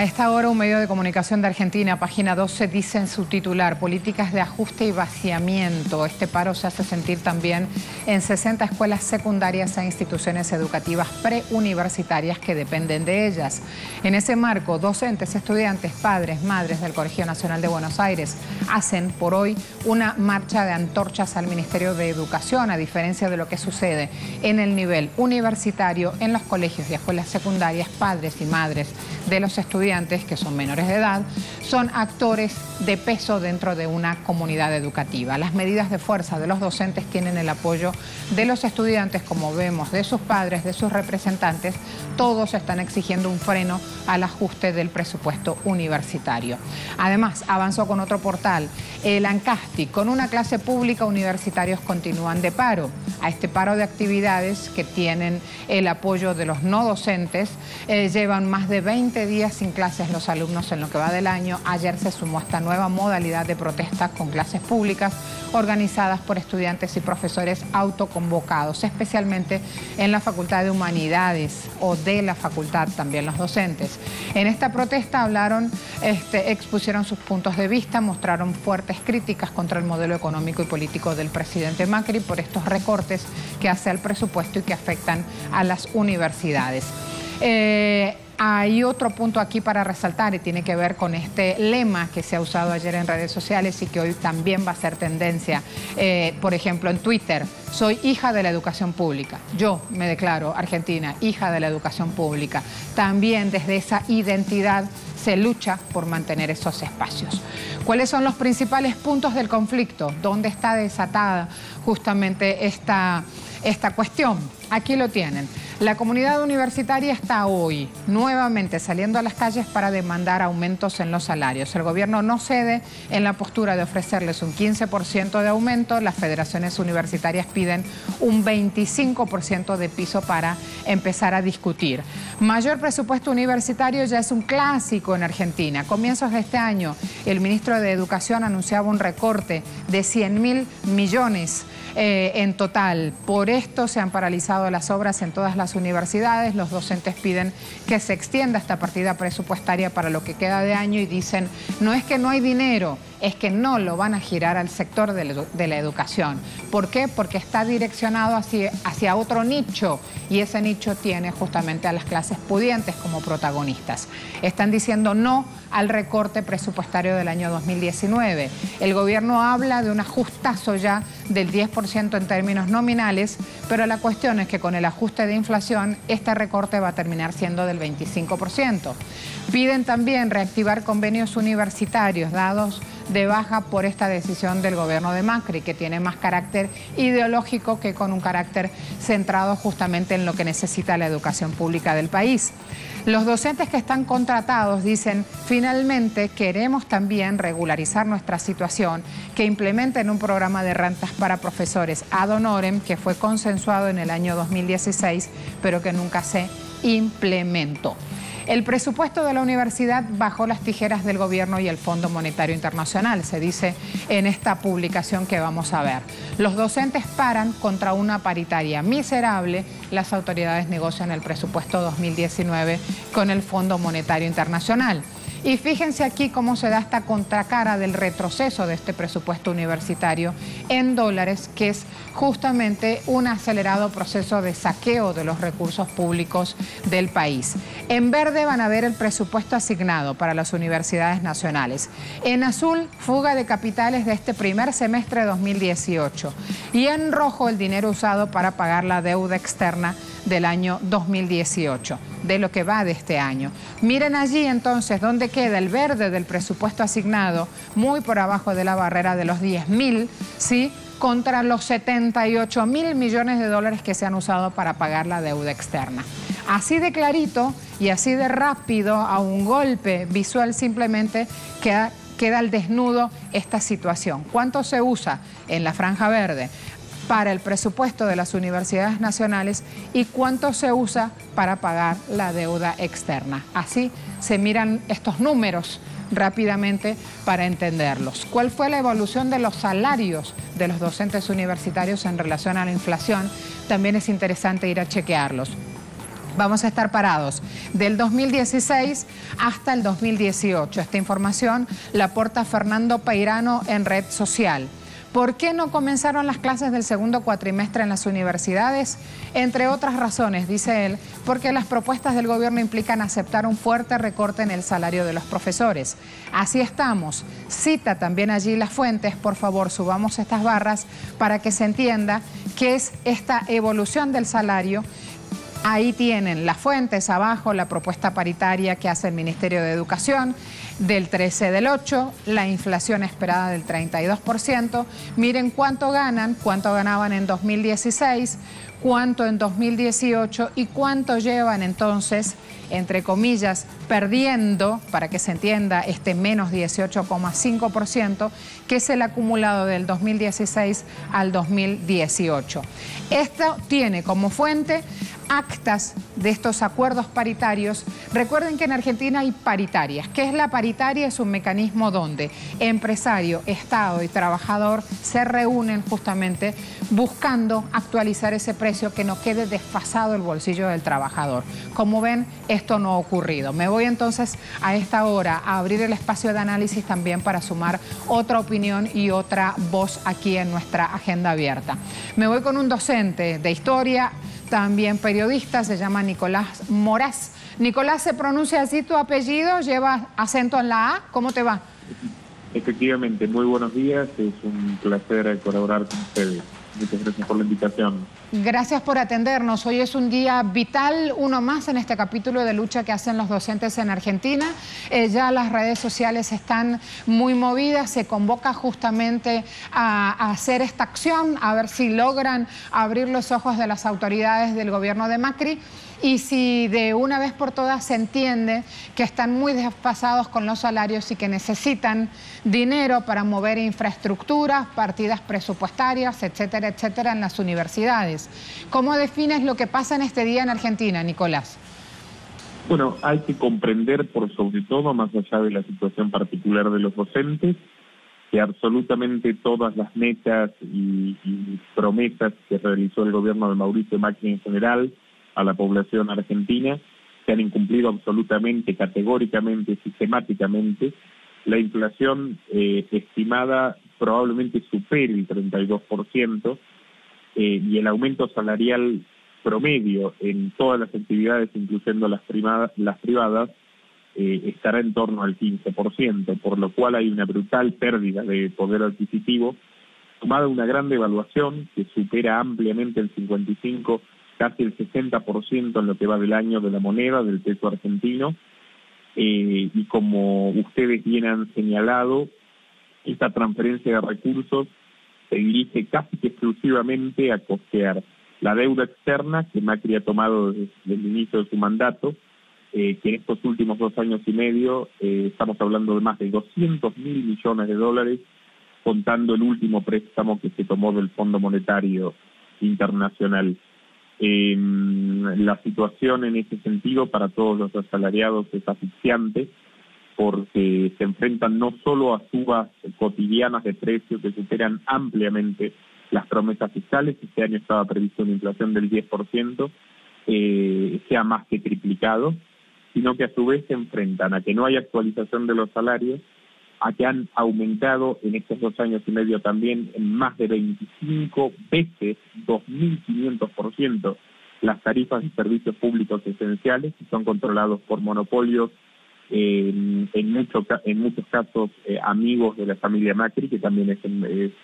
A esta hora, un medio de comunicación de Argentina, Página 12, dice en su titular: políticas de ajuste y vaciamiento. Este paro se hace sentir también en 60 escuelas secundarias e instituciones educativas preuniversitarias que dependen de ellas. En ese marco, docentes, estudiantes, padres, madres del Colegio Nacional de Buenos Aires hacen por hoy una marcha de antorchas al Ministerio de Educación, a diferencia de lo que sucede en el nivel universitario, en los colegios y escuelas secundarias. Padres y madres de los estudiantes, que son menores de edad, son actores de peso dentro de una comunidad educativa. Las medidas de fuerza de los docentes tienen el apoyo de los estudiantes, como vemos, de sus padres, de sus representantes. Todos están exigiendo un freno al ajuste del presupuesto universitario. Además, avanzó con otro portal, el Ancasti. Con una clase pública, universitarios continúan de paro. A este paro de actividades, que tienen el apoyo de los no docentes, llevan más de 20 días sin clases los alumnos en lo que va del año. Ayer se sumó esta nueva modalidad de protesta con clases públicas organizadas por estudiantes y profesores autoconvocados, especialmente en la Facultad de Humanidades, o de la facultad también los docentes. En esta protesta expusieron sus puntos de vista, mostraron fuertes críticas contra el modelo económico y político del presidente Macri por estos recortes que hace al presupuesto y que afectan a las universidades. Hay otro punto aquí para resaltar y tiene que ver con este lema que se ha usado ayer en redes sociales y que hoy también va a ser tendencia. Por ejemplo, en Twitter: soy hija de la educación pública. Yo me declaro argentina, hija de la educación pública. También desde esa identidad se lucha por mantener esos espacios. ¿Cuáles son los principales puntos del conflicto? ¿Dónde está desatada justamente esta cuestión? Aquí lo tienen. La comunidad universitaria está hoy nuevamente saliendo a las calles para demandar aumentos en los salarios. El gobierno no cede en la postura de ofrecerles un 15% de aumento. Las federaciones universitarias piden un 25% de piso para empezar a discutir. Mayor presupuesto universitario ya es un clásico en Argentina. A comienzos de este año, el ministro de Educación anunciaba un recorte de 100.000 millones en total. Por esto se han paralizado las obras en todas las universidades. Los docentes piden que se extienda esta partida presupuestaria para lo que queda de año y dicen: no es que no hay dinero, es que no lo van a girar al sector de la educación. ¿Por qué? Porque está direccionado hacia otro nicho, y ese nicho tiene justamente a las clases pudientes como protagonistas. Están diciendo no al recorte presupuestario del año 2019. El gobierno habla de un ajustazo ya del 10% en términos nominales, pero la cuestión es que con el ajuste de inflación este recorte va a terminar siendo del 25%. Piden también reactivar convenios universitarios dados de baja por esta decisión del gobierno de Macri, que tiene más carácter ideológico que con un carácter centrado justamente en lo que necesita la educación pública del país. Los docentes que están contratados dicen: finalmente queremos también regularizar nuestra situación, que implementen un programa de rentas para profesores ad honorem que fue consensuado en el año 2016, pero que nunca se implementó. El presupuesto de la universidad bajó las tijeras del gobierno y el Fondo Monetario Internacional, se dice en esta publicación que vamos a ver. Los docentes paran contra una paritaria miserable. Las autoridades negocian el presupuesto 2019 con el Fondo Monetario Internacional. Y fíjense aquí cómo se da esta contracara del retroceso de este presupuesto universitario en dólares, que es justamente un acelerado proceso de saqueo de los recursos públicos del país. En verde van a ver el presupuesto asignado para las universidades nacionales. En azul, fuga de capitales de este primer semestre de 2018. Y en rojo, el dinero usado para pagar la deuda externa del año 2018, de lo que va de este año. Miren allí entonces dónde queda el verde del presupuesto asignado, muy por abajo de la barrera de los 10.000, ¿sí?, contra los 78.000 millones de dólares que se han usado para pagar la deuda externa. Así de clarito y así de rápido, a un golpe visual simplemente, queda al desnudo esta situación. ¿Cuánto se usa en la franja verde para el presupuesto de las universidades nacionales y cuánto se usa para pagar la deuda externa? Así se miran estos números rápidamente para entenderlos. ¿Cuál fue la evolución de los salarios de los docentes universitarios en relación a la inflación? También es interesante ir a chequearlos. Vamos a estar parados del 2016 hasta el 2018. Esta información la aporta Fernando Peirano en Red Social. ¿Por qué no comenzaron las clases del segundo cuatrimestre en las universidades? Entre otras razones, dice él, porque las propuestas del gobierno implican aceptar un fuerte recorte en el salario de los profesores. Así estamos. Cita también allí las fuentes. Por favor, subamos estas barras para que se entienda qué es esta evolución del salario. Ahí tienen las fuentes, abajo la propuesta paritaria que hace el Ministerio de Educación del 13 del 8, la inflación esperada del 32%. Miren cuánto ganan, cuánto ganaban en 2016, cuánto en 2018 y cuánto llevan entonces, entre comillas, perdiendo, para que se entienda, este menos 18,5%, que es el acumulado del 2016 al 2018. Esto tiene como fuente actas de estos acuerdos paritarios. Recuerden que en Argentina hay paritarias. ¿Qué es la paritaria? Es un mecanismo donde empresario, Estado y trabajador se reúnen justamente buscando actualizar ese precio, que no quede desfasado el bolsillo del trabajador. Como ven, esto no ha ocurrido. Me voy entonces a esta hora a abrir el espacio de análisis también para sumar otra opinión y otra voz aquí en nuestra agenda abierta. Me voy con un docente de historia, también periodista, se llama Nicolás Moraz. Nicolás, ¿se pronuncia así tu apellido? ¿Lleva acento en la A? ¿Cómo te va? Efectivamente, muy buenos días. Es un placer colaborar con ustedes. Muchas gracias por la invitación. Gracias por atendernos. Hoy es un día vital, uno más en este capítulo de lucha que hacen los docentes en Argentina. Ya las redes sociales están muy movidas, se convoca justamente a hacer esta acción, a ver si logran abrir los ojos de las autoridades del gobierno de Macri. Y si de una vez por todas se entiende que están muy desfasados con los salarios y que necesitan dinero para mover infraestructuras, partidas presupuestarias, etcétera, etcétera, en las universidades. ¿Cómo defines lo que pasa en este día en Argentina, Nicolás? Bueno, hay que comprender por sobre todo, más allá de la situación particular de los docentes, que absolutamente todas las metas y promesas que realizó el gobierno de Mauricio Macri en general a la población argentina se han incumplido absolutamente, categóricamente, sistemáticamente. La inflación estimada probablemente supere el 32%, y el aumento salarial promedio en todas las actividades, incluyendo las privadas, estará en torno al 15%, por lo cual hay una brutal pérdida de poder adquisitivo, sumada a una gran devaluación que supera ampliamente el 55%, casi el 60% en lo que va del año de la moneda, del peso argentino, y como ustedes bien han señalado, esta transferencia de recursos se dirige casi que exclusivamente a costear la deuda externa que Macri ha tomado desde el inicio de su mandato, que en estos últimos 2 años y medio estamos hablando de más de 200.000 millones de dólares, contando el último préstamo que se tomó del Fondo Monetario Internacional. La situación en ese sentido para todos los asalariados es asfixiante, porque se enfrentan no solo a subas cotidianas de precios que superan ampliamente las promesas fiscales. Este año estaba previsto una inflación del 10%, se ha más que triplicado, sino que a su vez se enfrentan a que no hay actualización de los salarios, a que han aumentado en estos 2 años y medio también en más de 25 veces, 2.500%, las tarifas de servicios públicos esenciales, que son controlados por monopolios, en muchos casos amigos de la familia Macri, que también es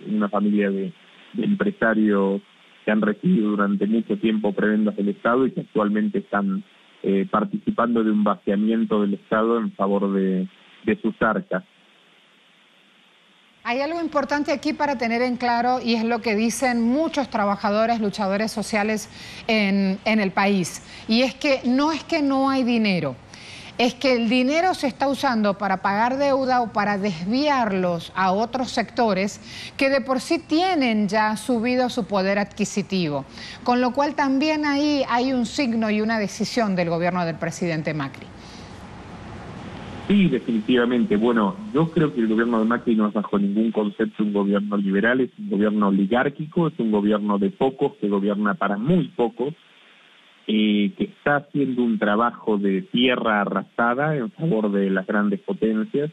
una familia de empresarios que han recibido durante mucho tiempo prebendas del Estado y que actualmente están participando de un vaciamiento del Estado en favor de sus arcas. Hay algo importante aquí para tener en claro, y es lo que dicen muchos trabajadores, luchadores sociales en el país, y es que no hay dinero. Es que el dinero se está usando para pagar deuda o para desviarlos a otros sectores que de por sí tienen ya subido su poder adquisitivo. Con lo cual también ahí hay un signo y una decisión del gobierno del presidente Macri. Sí, definitivamente. Bueno, yo creo que el gobierno de Macri no es bajo ningún concepto un gobierno liberal, es un gobierno oligárquico, es un gobierno de pocos que gobierna para muy pocos. que está haciendo un trabajo de tierra arrasada en favor de las grandes potencias,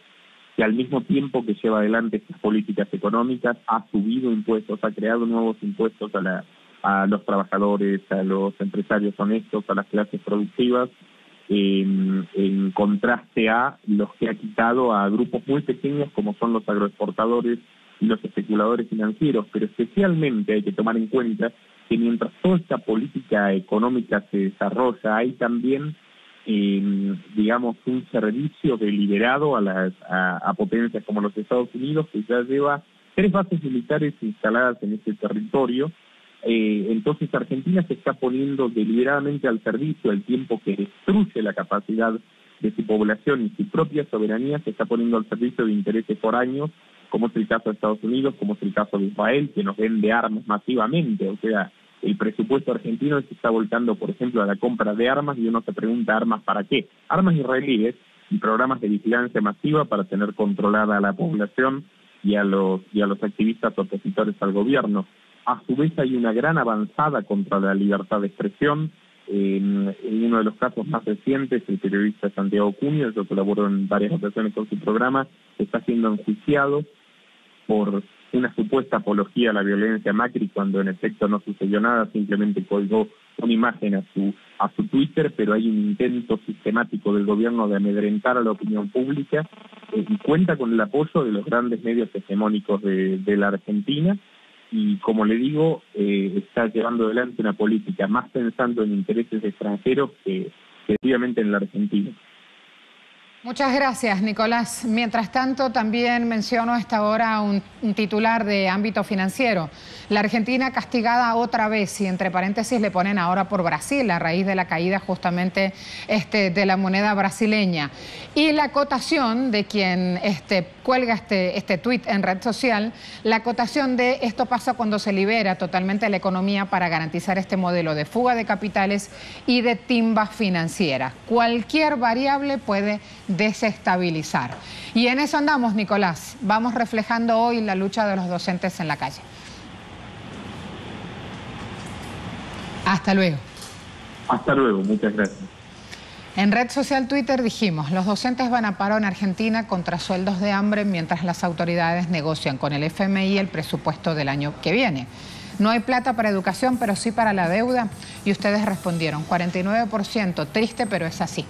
que al mismo tiempo que lleva adelante estas políticas económicas ha subido impuestos, ha creado nuevos impuestos a los trabajadores, a los empresarios honestos, a las clases productivas, en contraste a los que ha quitado a grupos muy pequeños como son los agroexportadores y los especuladores financieros. Pero especialmente hay que tomar en cuenta que mientras toda esta política económica se desarrolla, hay también digamos, un servicio deliberado a potencias como los Estados Unidos, que ya lleva 3 bases militares instaladas en este territorio. Entonces Argentina se está poniendo deliberadamente al servicio, al tiempo que destruye la capacidad de su población y su propia soberanía, se está poniendo al servicio de intereses foráneos, como es el caso de Estados Unidos, como es el caso de Israel, que nos vende armas masivamente. O sea, el presupuesto argentino se está volcando, por ejemplo, a la compra de armas, y uno se pregunta, ¿armas para qué? Armas israelíes y programas de vigilancia masiva para tener controlada a la población y a los activistas opositores al gobierno. A su vez hay una gran avanzada contra la libertad de expresión. En uno de los casos más recientes, el periodista Santiago Cunio, yo colaboro en varias ocasiones con su programa, está siendo enjuiciado por una supuesta apología a la violencia a Macri, cuando en efecto no sucedió nada, simplemente colgó una imagen a su Twitter, pero hay un intento sistemático del gobierno de amedrentar a la opinión pública, y cuenta con el apoyo de los grandes medios hegemónicos de la Argentina, y como le digo, está llevando adelante una política más pensando en intereses extranjeros que obviamente en la Argentina. Muchas gracias, Nicolás. Mientras tanto, también menciono a esta hora un titular de ámbito financiero. La Argentina castigada otra vez, y entre paréntesis le ponen ahora por Brasil, a raíz de la caída justamente de la moneda brasileña. Y la cotación de quien cuelga este tuit en red social, la cotación de esto pasa cuando se libera totalmente la economía para garantizar este modelo de fuga de capitales y de timba financiera. Cualquier variable puede desestabilizar. Y en eso andamos, Nicolás. Vamos reflejando hoy la lucha de los docentes en la calle. Hasta luego. Hasta luego, muchas gracias. En red social Twitter dijimos, los docentes van a paro en Argentina contra sueldos de hambre mientras las autoridades negocian con el FMI el presupuesto del año que viene. No hay plata para educación, pero sí para la deuda. Y ustedes respondieron, 49%, triste, pero es así.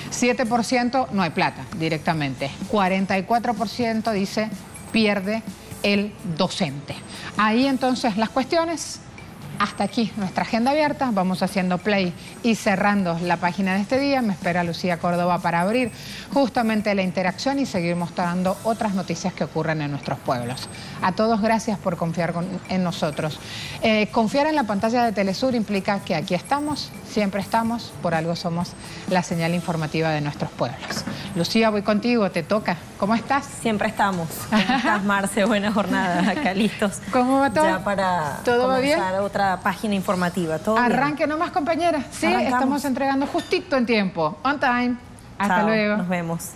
7% no hay plata directamente. 44% dice, pierde el docente. Ahí entonces las cuestiones. Hasta aquí nuestra agenda abierta, vamos haciendo play y cerrando la página de este día. Me espera Lucía Córdoba para abrir justamente la interacción y seguir mostrando otras noticias que ocurren en nuestros pueblos. A todos gracias por confiar en nosotros. Confiar en la pantalla de Telesur implica que aquí estamos, siempre estamos, por algo somos la señal informativa de nuestros pueblos. Lucía, voy contigo, te toca. ¿Cómo estás? Siempre estamos. ¿Cómo estás, Marce? Buena jornada, acá listos. ¿Cómo va todo? Ya para ¿todo va bien? Otra página informativa. ¿Todo Arranque bien? nomás, compañera. Sí, Arrancamos. Estamos entregando justito en tiempo. On time. Hasta Chao, luego. nos vemos.